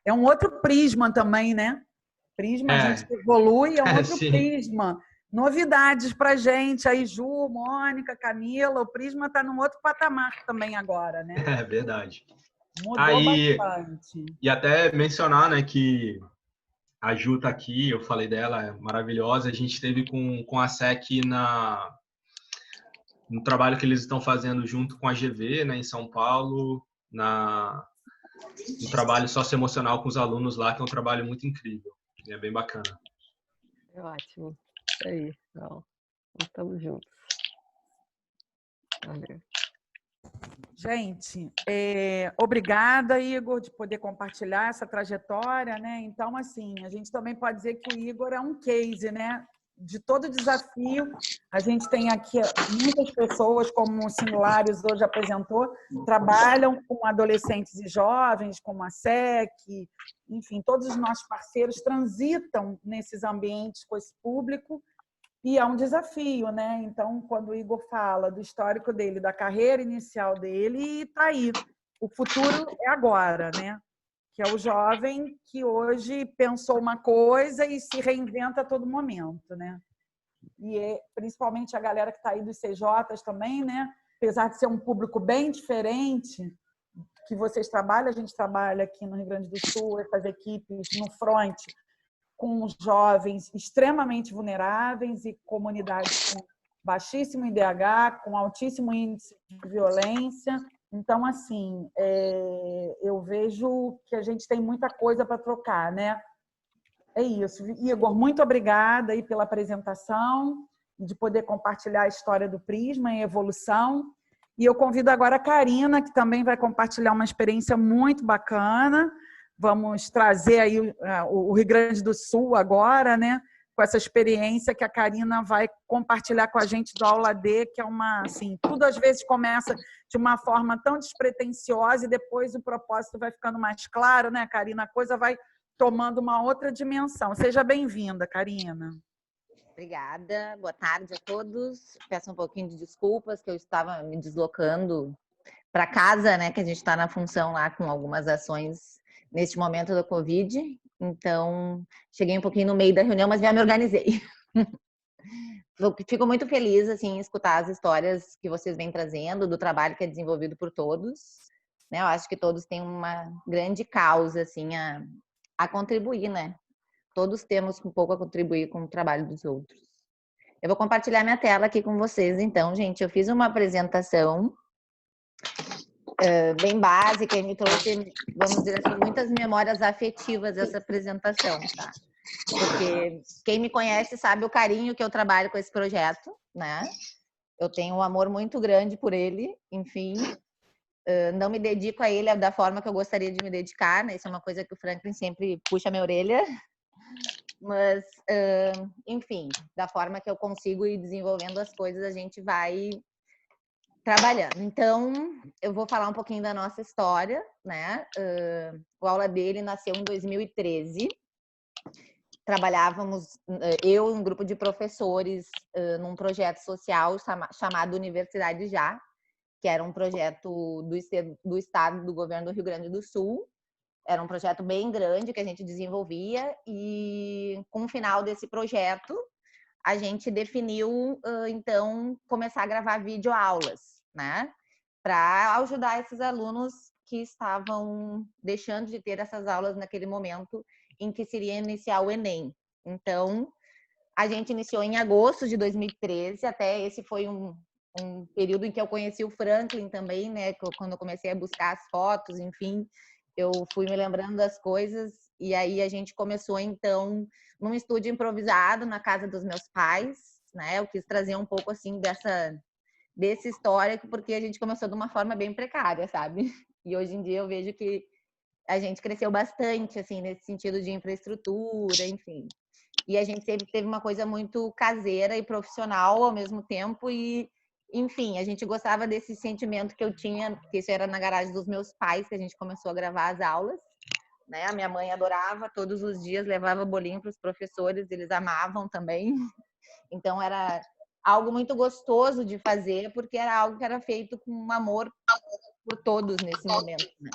é um outro prisma também, né? Prisma, a gente evolui, é um outro prisma. Novidades para gente aí, Ju, Mônica, Camila, o prisma está num outro patamar também agora, né? É verdade. Mudou bastante. E até mencionar, né, que a Ju está aqui, eu falei dela, é maravilhosa. A gente esteve com a SEC no trabalho que eles estão fazendo junto com a GV, né, em São Paulo, no trabalho socioemocional com os alunos lá, que é um trabalho muito incrível. É bem bacana. É ótimo. Isso aí. Então, estamos juntos. Valeu. Gente, obrigada, Igor, de poder compartilhar essa trajetória, né? Então, assim, a gente também pode dizer que o Igor é um case, né? De todo desafio. A gente tem aqui muitas pessoas, como o Similários hoje apresentou, trabalham com adolescentes e jovens, como a SEC, enfim, todos os nossos parceiros transitam nesses ambientes com esse público. E é um desafio, né? Então, quando o Igor fala do histórico dele, da carreira inicial dele, está aí. O futuro é agora, né? Que é o jovem que hoje pensou uma coisa e se reinventa a todo momento, né? E principalmente a galera que está aí dos CJs também, né? Apesar de ser um público bem diferente que vocês trabalham, a gente trabalha aqui no Rio Grande do Sul, essas equipes no front, com jovens extremamente vulneráveis e comunidades com baixíssimo IDH, com altíssimo índice de violência. Então, assim, eu vejo que a gente tem muita coisa para trocar, né? É isso. Igor, muito obrigada aí pela apresentação, de poder compartilhar a história do Prisma e evolução. E eu convido agora a Karina, que também vai compartilhar uma experiência muito bacana. Vamos trazer aí o Rio Grande do Sul agora, né? Com essa experiência que a Karina vai compartilhar com a gente do Aula D, que é uma, assim, tudo às vezes começa de uma forma tão despretensiosa e depois o propósito vai ficando mais claro, né, Karina? A coisa vai tomando uma outra dimensão. Seja bem-vinda, Karina. Obrigada. Boa tarde a todos. Peço um pouquinho de desculpas que eu estava me deslocando para casa, né? Que a gente está na função lá com algumas ações neste momento da Covid. Então, cheguei um pouquinho no meio da reunião, mas já me organizei. Fico muito feliz assim, em escutar as histórias que vocês vêm trazendo, do trabalho que é desenvolvido por todos. Né? Eu acho que todos têm uma grande causa assim, a contribuir, né? Todos temos um pouco a contribuir com o trabalho dos outros. Eu vou compartilhar minha tela aqui com vocês, então, gente. Eu fiz uma apresentação bem básica e me trouxe, vamos dizer assim, muitas memórias afetivas dessa apresentação, tá? Porque quem me conhece sabe o carinho que eu trabalho com esse projeto, né? Eu tenho um amor muito grande por ele, enfim. Não me dedico a ele da forma que eu gostaria de me dedicar, né? Isso é uma coisa que o Franklin sempre puxa a minha orelha. Mas, enfim, da forma que eu consigo ir desenvolvendo as coisas, a gente vai trabalhando. Então, eu vou falar um pouquinho da nossa história, né? O Aula dele nasceu em 2013. Trabalhávamos, eu e um grupo de professores, num projeto social chamado Universidade Já, que era um projeto do Estado, do governo do Rio Grande do Sul. Era um projeto bem grande que a gente desenvolvia e, com o final desse projeto, a gente definiu, então, começar a gravar videoaulas, né? Para ajudar esses alunos que estavam deixando de ter essas aulas naquele momento em que seria iniciar o Enem. Então, a gente iniciou em agosto de 2013, até esse foi um período em que eu conheci o Franklin também, né? Quando eu comecei a buscar as fotos, enfim, eu fui me lembrando das coisas e aí a gente começou, então, num estúdio improvisado na casa dos meus pais, né? Eu quis trazer um pouco, assim, desse histórico, porque a gente começou de uma forma bem precária, sabe? E hoje em dia eu vejo que a gente cresceu bastante, assim, nesse sentido de infraestrutura, enfim. E a gente sempre teve uma coisa muito caseira e profissional ao mesmo tempo e, enfim, a gente gostava desse sentimento que eu tinha, que isso era na garagem dos meus pais, que a gente começou a gravar as aulas, né? A minha mãe adorava, todos os dias levava bolinho para os professores, eles amavam também. Então era algo muito gostoso de fazer, porque era algo que era feito com amor por todos nesse momento, né?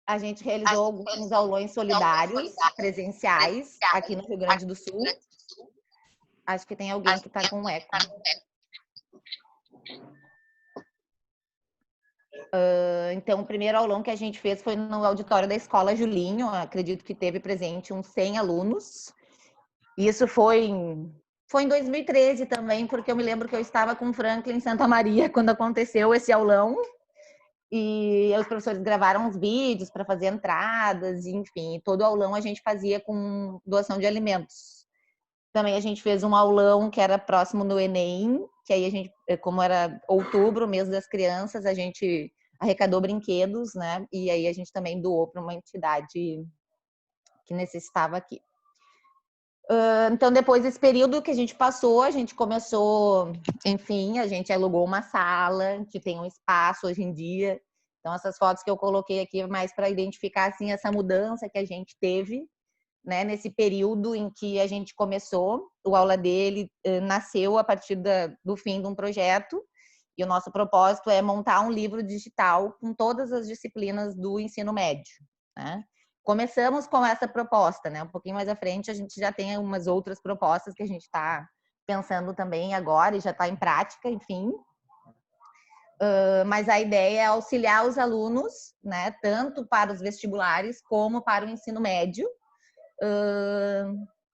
A gente realizou alguns aulões solidários, presenciais, aqui no Rio Grande do Sul. Acho que tem alguém que está com eco. Então, o primeiro aulão que a gente fez foi no auditório da Escola Julinho. Acredito que teve presente uns 100 alunos. Isso foi em 2013 também, porque eu me lembro que eu estava com o Franklin em Santa Maria quando aconteceu esse aulão. E os professores gravaram uns vídeos para fazer entradas, enfim, todo aulão a gente fazia com doação de alimentos. Também a gente fez um aulão que era próximo do Enem, que aí a gente, como era outubro, mês das crianças, a gente arrecadou brinquedos, né? E aí a gente também doou para uma entidade que necessitava aqui. Então, depois desse período que a gente passou, a gente começou, enfim, a gente alugou uma sala, que tem um espaço hoje em dia. Então, essas fotos que eu coloquei aqui é mais para identificar, assim, essa mudança que a gente teve, né, nesse período em que a gente começou. O Aula dele nasceu a partir do fim de um projeto, e o nosso propósito é montar um livro digital com todas as disciplinas do ensino médio, né? Começamos com essa proposta, né? Um pouquinho mais à frente a gente já tem umas outras propostas que a gente está pensando também agora e já está em prática, enfim. Mas a ideia é auxiliar os alunos, né? Tanto para os vestibulares como para o ensino médio,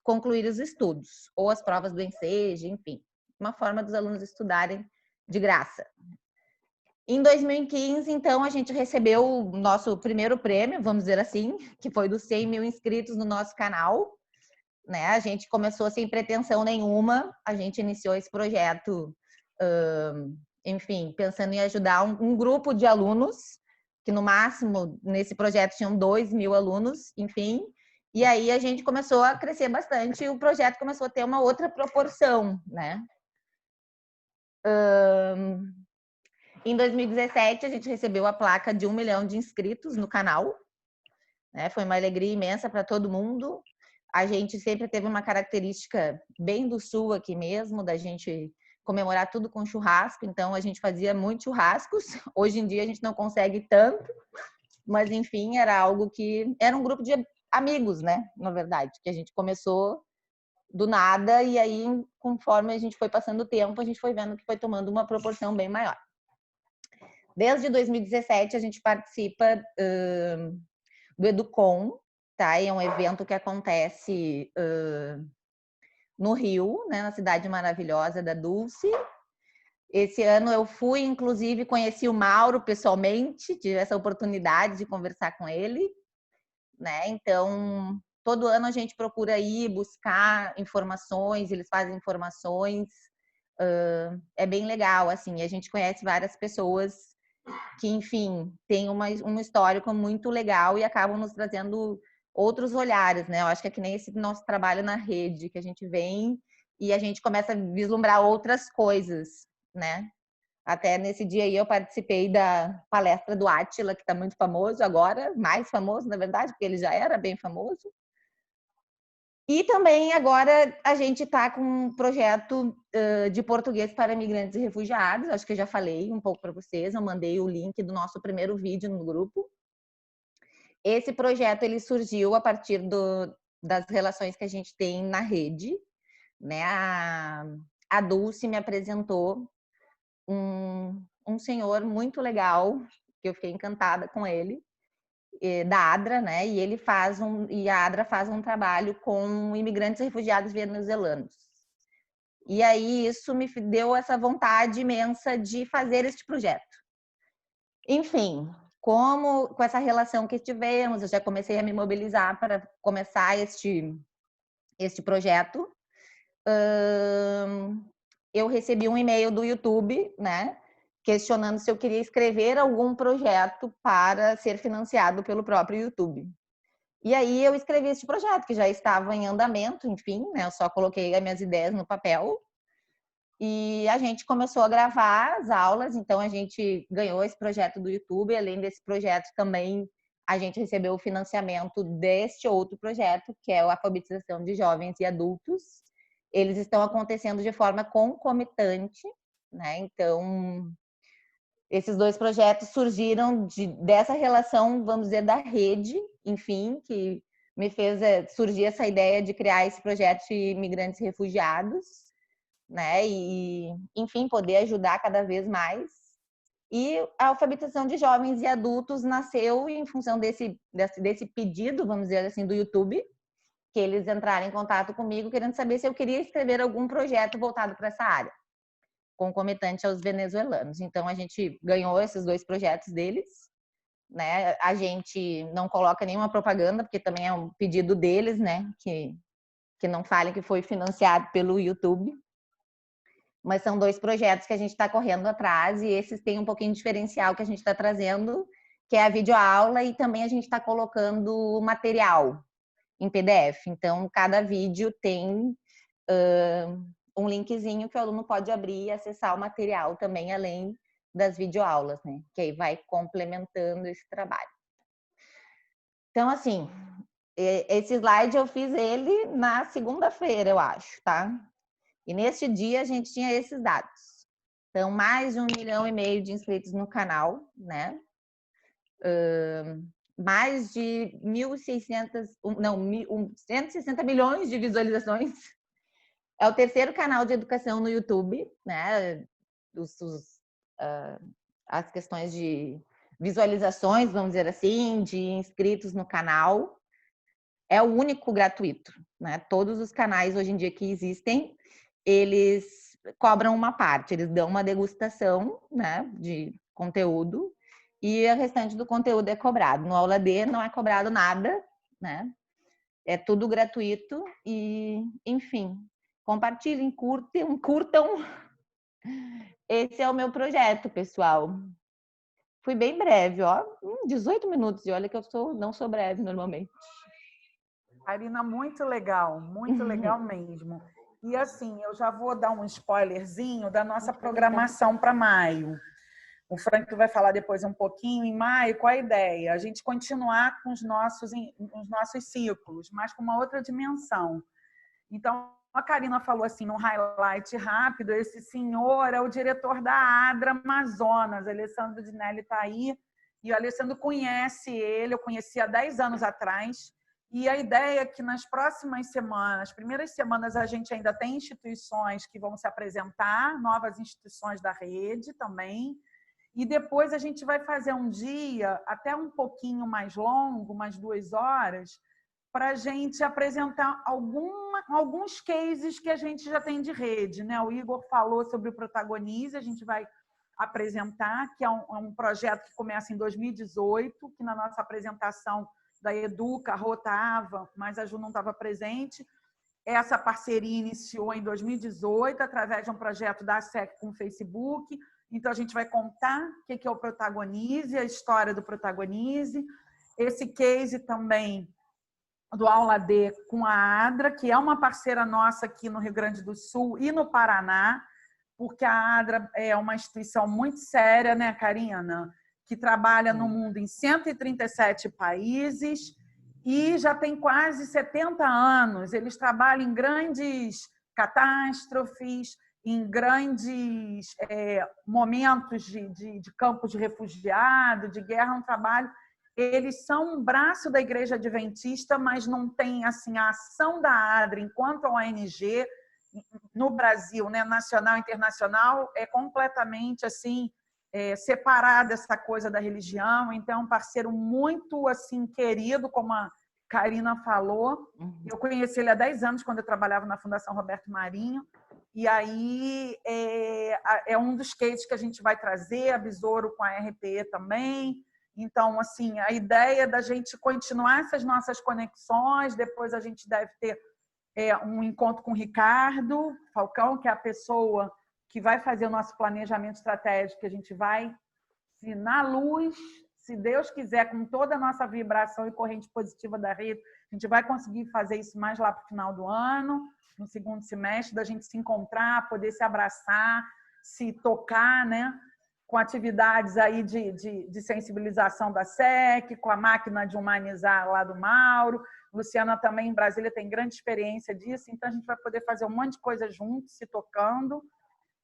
concluir os estudos ou as provas do Enseja, enfim, uma forma dos alunos estudarem de graça. Em 2015, então, a gente recebeu o nosso primeiro prêmio, vamos dizer assim, que foi dos 100 mil inscritos no nosso canal, né? A gente começou sem pretensão nenhuma, a gente iniciou esse projeto, enfim, pensando em ajudar um grupo de alunos, que no máximo, nesse projeto, tinham 2 mil alunos, enfim, e aí a gente começou a crescer bastante e o projeto começou a ter uma outra proporção, né? Em 2017, a gente recebeu a placa de 1 milhão de inscritos no canal, né? Foi uma alegria imensa para todo mundo. A gente sempre teve uma característica bem do Sul aqui mesmo, da gente comemorar tudo com churrasco, então a gente fazia muitos churrascos. Hoje em dia a gente não consegue tanto, mas enfim, era algo que... Era um grupo de amigos, né? Na verdade, que a gente começou do nada e aí, conforme a gente foi passando o tempo, a gente foi vendo que foi tomando uma proporção bem maior. Desde 2017, a gente participa do Educom, tá? É um evento que acontece no Rio, né, na cidade maravilhosa da Dulce. Esse ano eu fui, inclusive, conheci o Mauro pessoalmente, tive essa oportunidade de conversar com ele, né? Então, todo ano a gente procura ir buscar informações, eles fazem informações, é bem legal, assim, a gente conhece várias pessoas que, enfim, têm um histórico muito legal e acabam nos trazendo outros olhares, né? Eu acho que é que nem esse nosso trabalho na rede, que a gente vem e a gente começa a vislumbrar outras coisas, né? Até nesse dia aí eu participei da palestra do Átila, que está muito famoso agora, mais famoso, na verdade, porque ele já era bem famoso. E também agora a gente está com um projeto de português para imigrantes e refugiados. Acho que eu já falei um pouco para vocês, eu mandei o link do nosso primeiro vídeo no grupo. Esse projeto ele surgiu a partir das relações que a gente tem na rede, né? A Dulce me apresentou um senhor muito legal, que eu fiquei encantada com ele, da ADRA, né? E a ADRA faz um trabalho com imigrantes e refugiados venezuelanos. E aí isso me deu essa vontade imensa de fazer este projeto. Enfim, com essa relação que tivemos, eu já comecei a me mobilizar para começar este projeto. Eu recebi um e-mail do YouTube, né, questionando se eu queria escrever algum projeto para ser financiado pelo próprio YouTube. E aí eu escrevi este projeto, que já estava em andamento, enfim, né, eu só coloquei as minhas ideias no papel. E a gente começou a gravar as aulas, então a gente ganhou esse projeto do YouTube. Além desse projeto também, a gente recebeu o financiamento deste outro projeto, que é a alfabetização de jovens e adultos. Eles estão acontecendo de forma concomitante, né? Então, esses dois projetos surgiram dessa relação, vamos dizer, da rede, enfim, que me fez surgir essa ideia de criar esse projeto de imigrantes e refugiados, né? E, enfim, poder ajudar cada vez mais. E a alfabetização de jovens e adultos nasceu em função desse pedido, vamos dizer assim, do YouTube, que eles entraram em contato comigo querendo saber se eu queria escrever algum projeto voltado para essa área, concomitante aos venezuelanos. Então, a gente ganhou esses dois projetos deles, né? A gente não coloca nenhuma propaganda, porque também é um pedido deles, né? Que não falem que foi financiado pelo YouTube. Mas são dois projetos que a gente está correndo atrás e esses têm um pouquinho de diferencial que a gente está trazendo, que é a videoaula, e também a gente está colocando material em PDF. Então, cada vídeo tem um linkzinho que o aluno pode abrir e acessar o material também, além das videoaulas, né? Que aí vai complementando esse trabalho. Então, assim, esse slide eu fiz ele na segunda-feira, eu acho, tá? E neste dia a gente tinha esses dados. Então, mais de 1,5 milhão de inscritos no canal, né? Mais de 160 milhões de visualizações. É o terceiro canal de educação no YouTube, né? As questões de visualizações, vamos dizer assim, de inscritos no canal. É o único gratuito, né? Todos os canais hoje em dia que existem, eles cobram uma parte, eles dão uma degustação, né, de conteúdo, e o restante do conteúdo é cobrado. No Aula D não é cobrado nada, né? É tudo gratuito e, enfim, compartilhem, curtam. Esse é o meu projeto, pessoal. Fui bem breve, ó, 18 minutos, e olha que eu não sou breve normalmente. Karina, muito legal mesmo. E assim, eu já vou dar um spoilerzinho da nossa programação para maio. O Frank vai falar depois um pouquinho. Em maio, qual a ideia? A gente continuar com os nossos ciclos, mas com uma outra dimensão. Então, a Karina falou assim, num highlight rápido, esse senhor é o diretor da ADRA Amazonas, Alessandro Dinelli está aí, e o Alessandro conhece ele, eu conheci há 10 anos atrás, e a ideia é que nas próximas semanas, primeiras semanas, a gente ainda tem instituições que vão se apresentar, novas instituições da rede também, e depois a gente vai fazer um dia, até um pouquinho mais longo, umas 2 horas, para a gente apresentar alguns cases que a gente já tem de rede, né? O Igor falou sobre o Protagonize, a gente vai apresentar, que é um projeto que começa em 2018, que na nossa apresentação da Educa, a Rô estava, mas a Ju não estava presente. Essa parceria iniciou em 2018, através de um projeto da ASEC com o Facebook. Então, a gente vai contar o que é o Protagonize, a história do Protagonize. Esse case também do Aula D com a ADRA, que é uma parceira nossa aqui no Rio Grande do Sul e no Paraná, porque a ADRA é uma instituição muito séria, né, Karina? Que trabalha no mundo em 137 países e já tem quase 70 anos. Eles trabalham em grandes catástrofes, em grandes momentos de campos de refugiado, de guerra, um trabalho. Eles são um braço da Igreja Adventista, mas não tem assim, a ação da ADRA enquanto ONG no Brasil, né, nacional e internacional, é completamente assim, separada essa coisa da religião. Então, é um parceiro muito assim querido, como a Karina falou. Eu conheci ele há 10 anos, quando eu trabalhava na Fundação Roberto Marinho. E aí é um dos cases que a gente vai trazer, a Besouro com a RPE também. Então, assim, a ideia da gente continuar essas nossas conexões, depois a gente deve ter um encontro com o Ricardo Falcão, que é a pessoa que vai fazer o nosso planejamento estratégico, que a gente vai, se na luz, se Deus quiser, com toda a nossa vibração e corrente positiva da rede, a gente vai conseguir fazer isso mais lá para o final do ano, no segundo semestre, da gente se encontrar, poder se abraçar, se tocar, né? Com atividades aí de sensibilização da SEC, com a máquina de humanizar lá do Mauro. Luciana também, em Brasília, tem grande experiência disso, então a gente vai poder fazer um monte de coisa junto, se tocando.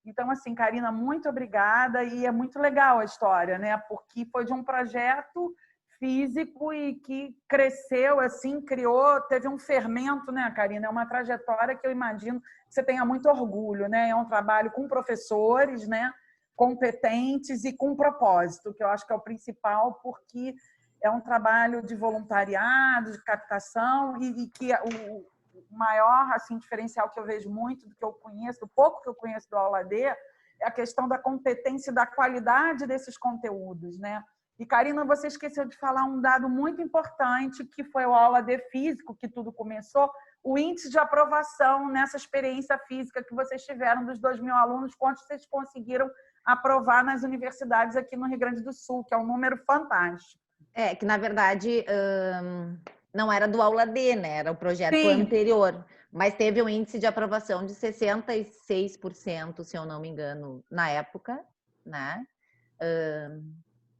Então, assim, Karina, muito obrigada, e é muito legal a história, né? Porque foi de um projeto físico e que cresceu, assim, criou, teve um fermento, né, Karina? É uma trajetória que eu imagino que você tenha muito orgulho, né? É um trabalho com professores, né? Competentes e com propósito, que eu acho que é o principal, porque é um trabalho de voluntariado, de captação, e que o maior assim, diferencial que eu vejo muito do que eu conheço, do pouco que eu conheço do Aula D, é a questão da competência e da qualidade desses conteúdos, né? E, Karina, você esqueceu de falar um dado muito importante, que foi o Aula D físico, que tudo começou, o índice de aprovação nessa experiência física que vocês tiveram dos 2.000 alunos, quantos vocês conseguiram aprovar nas universidades aqui no Rio Grande do Sul, que é um número fantástico. Que na verdade não era do Aula D, né? Era o projeto Sim. anterior, mas teve um índice de aprovação de 66%, se eu não me engano, na época, né?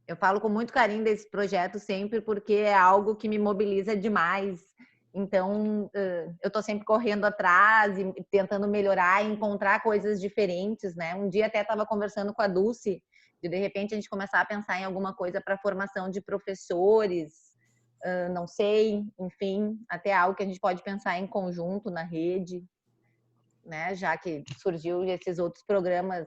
Eu falo com muito carinho desse projeto sempre, porque é algo que me mobiliza demais. Então, eu estou sempre correndo atrás e tentando melhorar e encontrar coisas diferentes, né? Um dia até estava conversando com a Dulce, de repente a gente começar a pensar em alguma coisa para formação de professores, não sei, enfim, até algo que a gente pode pensar em conjunto na rede, né? Já que surgiu esses outros programas.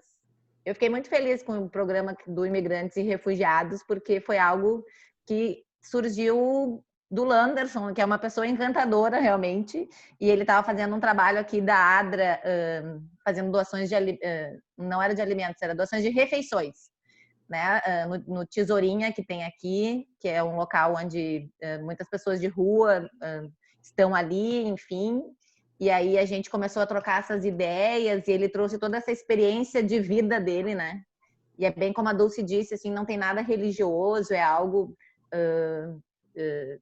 Eu fiquei muito feliz com o programa do Imigrantes e Refugiados, porque foi algo que surgiu do Landerson, que é uma pessoa encantadora realmente, e ele estava fazendo um trabalho aqui da ADRA, fazendo doações não era de alimentos, era doações de refeições, né? No Tesourinha, que tem aqui, que é um local onde muitas pessoas de rua estão ali, enfim. E aí a gente começou a trocar essas ideias, e ele trouxe toda essa experiência de vida dele, né? E é bem como a Dulce disse, assim, não tem nada religioso, é algo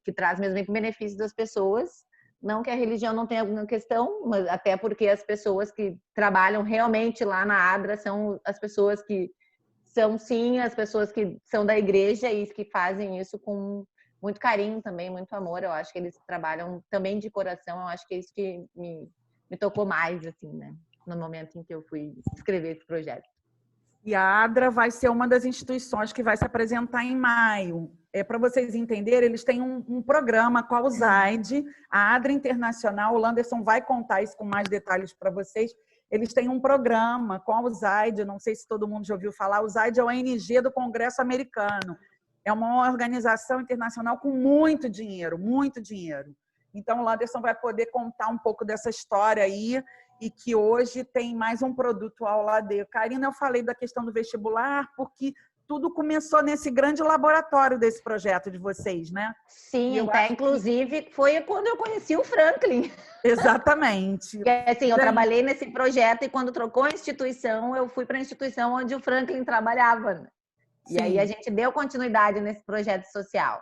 que traz mesmo em benefício das pessoas. Não que a religião não tenha alguma questão, mas até porque as pessoas que trabalham realmente lá na ADRA são as pessoas que são, sim, as pessoas que são da igreja e que fazem isso com muito carinho também, muito amor. Eu acho que eles trabalham também de coração. Eu acho que é isso que me tocou mais, assim, né? No momento em que eu fui escrever esse projeto. E a ADRA vai ser uma das instituições que vai se apresentar em maio. Para vocês entenderem, eles têm um programa com a USAID, a ADRA Internacional. O Landerson vai contar isso com mais detalhes para vocês. Eles têm um programa com a USAID, não sei se todo mundo já ouviu falar, a USAID é a ONG do Congresso Americano. É uma organização internacional com muito dinheiro, muito dinheiro. Então, o Landerson vai poder contar um pouco dessa história aí e que hoje tem mais um produto Aula AD. Karina, eu falei da questão do vestibular porque tudo começou nesse grande laboratório desse projeto de vocês, né? Sim, até inclusive foi quando eu conheci o Franklin. Exatamente. E, assim, eu trabalhei nesse projeto e quando trocou a instituição, eu fui para a instituição onde o Franklin trabalhava. E aí a gente deu continuidade nesse projeto social.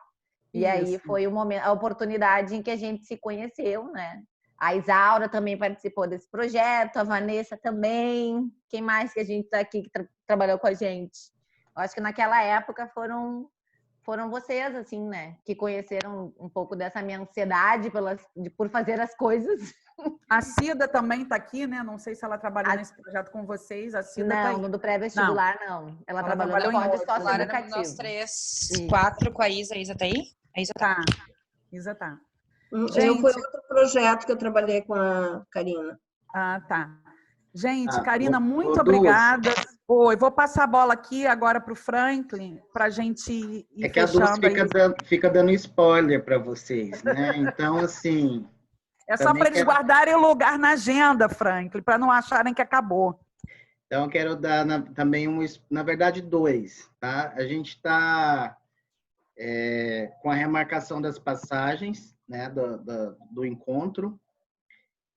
E aí foi o momento, a oportunidade em que a gente se conheceu, né? A Isaura também participou desse projeto, a Vanessa também. Quem mais que a gente está aqui que trabalhou com a gente? Eu acho que naquela época foram vocês, assim, né? Que conheceram um pouco dessa minha ansiedade por fazer as coisas. A Cida também está aqui, né? Não sei se ela trabalhou nesse projeto com vocês. A Cida tá aí. Não, no do pré-vestibular, não. Ela trabalhou no pódio socioeducativo. Nós 4 com a Isa. A Isa tá aí? A Isa tá. Isa tá. Gente... Foi outro projeto que eu trabalhei com a Karina. Ah, tá. Gente, Karina, muito obrigada. Eu vou passar a bola aqui agora para o Franklin, para a gente ir que a Dulce fica dando spoiler para vocês, né? Então, assim... É só para eles guardarem o lugar na agenda, Franklin, para não acharem que acabou. Então, eu quero dar também, na verdade, 2, tá? A gente está com a remarcação das passagens, né, do encontro.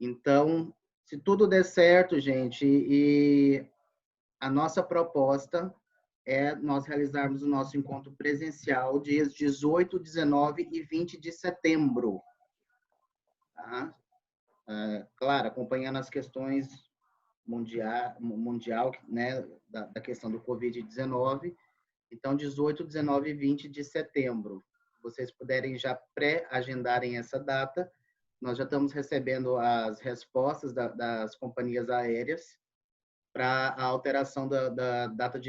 Então, se tudo der certo, gente, e a nossa proposta é nós realizarmos o nosso encontro presencial dias 18, 19 e 20 de setembro. Tá? Claro, acompanhando as questões mundial, né, da questão do Covid-19. Então, 18, 19 e 20 de setembro. Vocês puderem já pré-agendarem essa data. Nós já estamos recebendo as respostas das companhias aéreas para a alteração da data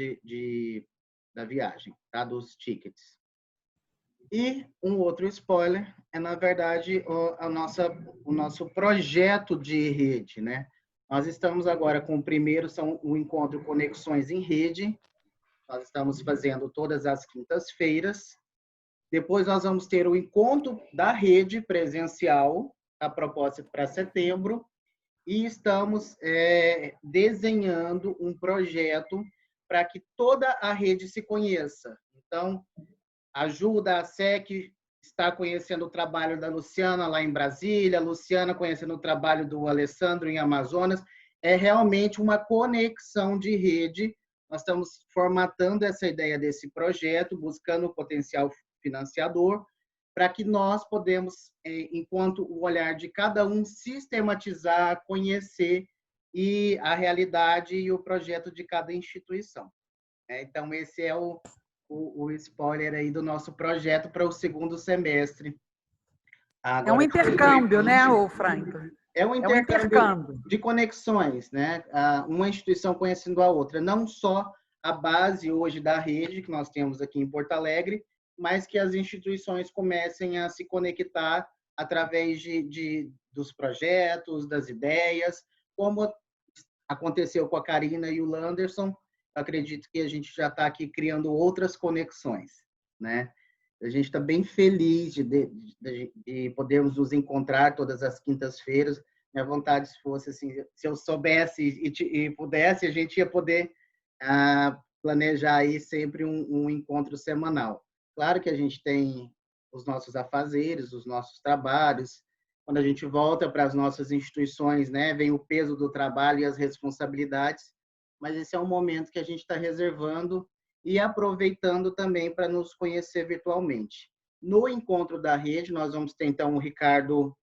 da viagem, tá? Dos tickets. E um outro spoiler é, na verdade, o nosso projeto de rede, né? Nós estamos agora com o primeiro, o encontro Conexões em Rede. Nós estamos fazendo todas as quintas-feiras. Depois nós vamos ter o encontro da rede presencial, a proposta para setembro, e estamos desenhando um projeto para que toda a rede se conheça. Então, ajuda a SEC, está conhecendo o trabalho da Luciana lá em Brasília, a Luciana conhecendo o trabalho do Alessandro em Amazonas. É realmente uma conexão de rede. Nós estamos formatando essa ideia desse projeto, buscando o potencial financiador, para que nós podemos, enquanto o olhar de cada um, sistematizar, conhecer a realidade e o projeto de cada instituição. Então, esse é o spoiler aí do nosso projeto para o segundo semestre. Agora, é um intercâmbio, né, Franklin? É um intercâmbio de conexões, né? Uma instituição conhecendo a outra. Não só a base hoje da rede que nós temos aqui em Porto Alegre, mas que as instituições comecem a se conectar através dos projetos, das ideias, como aconteceu com a Karina e o Landerson. Acredito que a gente já está aqui criando outras conexões, né? A gente está bem feliz de podermos nos encontrar todas as quintas-feiras. Minha vontade fosse assim, se eu soubesse e pudesse, a gente ia poder planejar aí sempre um encontro semanal. Claro que a gente tem os nossos afazeres, os nossos trabalhos. Quando a gente volta para as nossas instituições, né, vem o peso do trabalho e as responsabilidades. Mas esse é um momento que a gente está reservando e aproveitando também para nos conhecer virtualmente. No encontro da rede, nós vamos ter, então, o Ricardo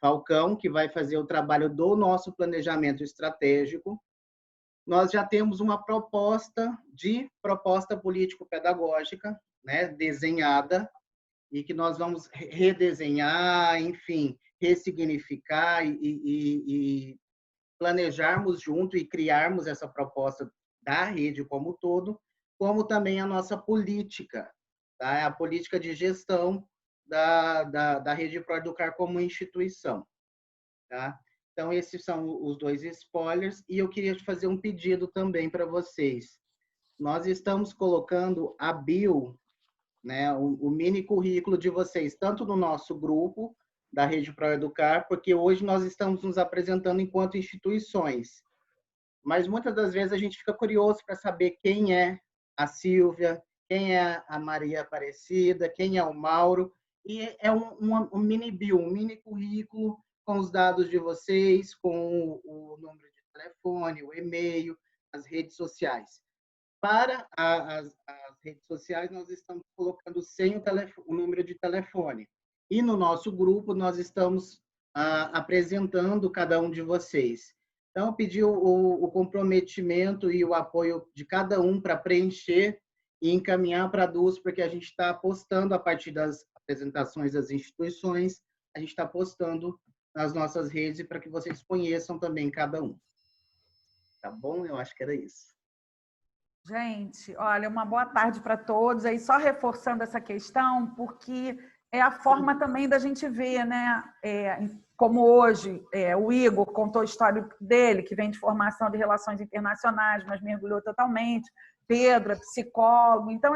Falcão, que vai fazer o trabalho do nosso planejamento estratégico. Nós já temos uma proposta político-pedagógica, né, desenhada, e que nós vamos redesenhar, enfim, ressignificar e planejarmos junto e criarmos essa proposta da rede como um todo, como também a nossa política, tá? A política de gestão da Rede ProEducar como instituição. Tá? Então, esses são os 2 spoilers, e eu queria fazer um pedido também para vocês. Nós estamos colocando a bio, né, o mini currículo de vocês, tanto no nosso grupo, da Rede ProEducar, porque hoje nós estamos nos apresentando enquanto instituições. Mas muitas das vezes a gente fica curioso para saber quem é a Silvia, quem é a Maria Aparecida, quem é o Mauro, e é um mini bio, um mini currículo com os dados de vocês, com o número de telefone, o e-mail, as redes sociais. Para as redes sociais, nós estamos colocando sem o número de telefone. E no nosso grupo, nós estamos apresentando cada um de vocês. Então, pedi o comprometimento e o apoio de cada um para preencher e encaminhar para a DUS, porque a gente está postando, a partir das apresentações das instituições, a gente está postando nas nossas redes para que vocês conheçam também cada um. Tá bom? Eu acho que era isso. Gente, olha, uma boa tarde para todos. Aí só reforçando essa questão, porque é a forma também da gente ver, né? Como hoje o Igor contou a história dele, que vem de formação de relações internacionais, mas mergulhou totalmente. Pedro é psicólogo. Então,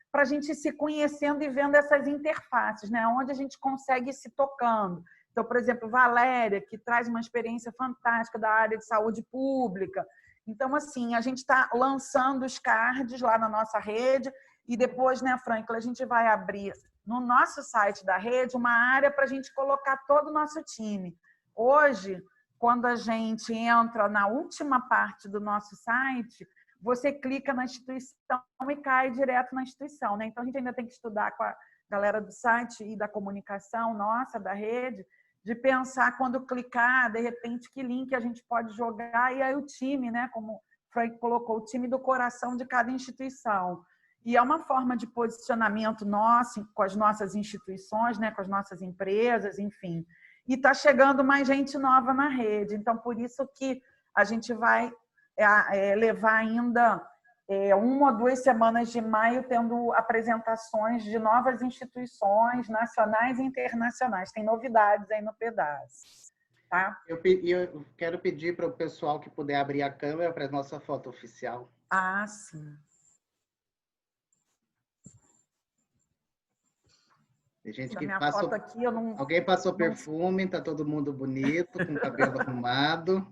para a gente ir se conhecendo e vendo essas interfaces, né? Onde a gente consegue ir se tocando. Então, por exemplo, Valéria, que traz uma experiência fantástica da área de saúde pública. Então, assim, a gente está lançando os cards lá na nossa rede e depois, né, Franklin, a gente vai abrir no nosso site da rede uma área para a gente colocar todo o nosso time. Hoje, quando a gente entra na última parte do nosso site, você clica na instituição e cai direto na instituição, né? Então, a gente ainda tem que estudar com a galera do site e da comunicação nossa, da rede, de pensar quando clicar, de repente, que link a gente pode jogar, e aí o time, né? Como o Frank colocou, o time do coração de cada instituição. E é uma forma de posicionamento nosso, com as nossas instituições, né? Com as nossas empresas, enfim. E está chegando mais gente nova na rede. Então, por isso que a gente vai levar ainda 1 ou 2 semanas de maio tendo apresentações de novas instituições nacionais e internacionais. Tem novidades aí no pedaço. Tá? Eu quero pedir para o pessoal que puder abrir a câmera para a nossa foto oficial. Ah, sim. Tem gente Da que minha passou... foto aqui, eu não... Alguém passou perfume, tá todo mundo bonito, com o cabelo arrumado.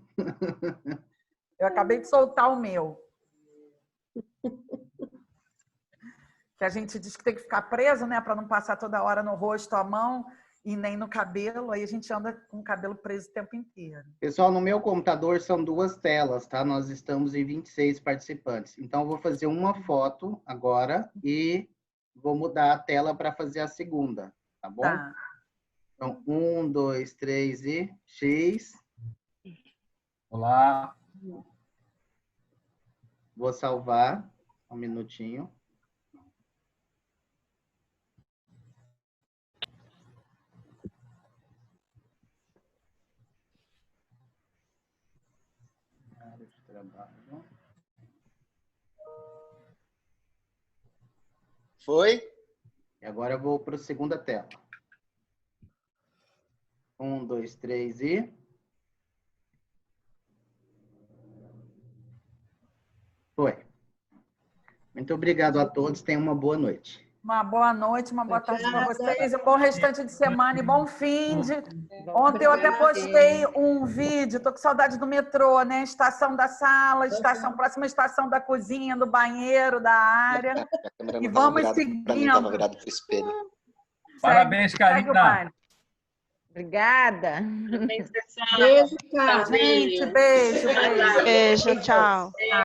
Eu acabei de soltar o meu. Que a gente diz que tem que ficar preso, né? Para não passar toda hora no rosto, a mão e nem no cabelo. Aí a gente anda com o cabelo preso o tempo inteiro. Pessoal, no meu computador são 2 telas, tá? Nós estamos em 26 participantes. Então, eu vou fazer uma foto agora e vou mudar a tela para fazer a segunda, tá bom? Tá. Então, 1, 2, 3 e X. Olá. Vou salvar. Um minutinho. Área de trabalho. Foi? E agora eu vou para a segunda tela. 1, 2, 3 e... Foi. Muito obrigado a todos. Tenham uma boa noite. Uma boa noite, uma boa tarde para vocês. Um bom restante de semana e bom fim de... Ontem eu até postei um vídeo, estou com saudade do metrô, né? Estação da sala, próxima estação da cozinha, do banheiro, da área. E vamos seguindo. Para mim, estava virado para o espelho. Parabéns, Karina. Obrigada. Beijo, cara. Gente, beijo. Beijo, tchau. Tchau.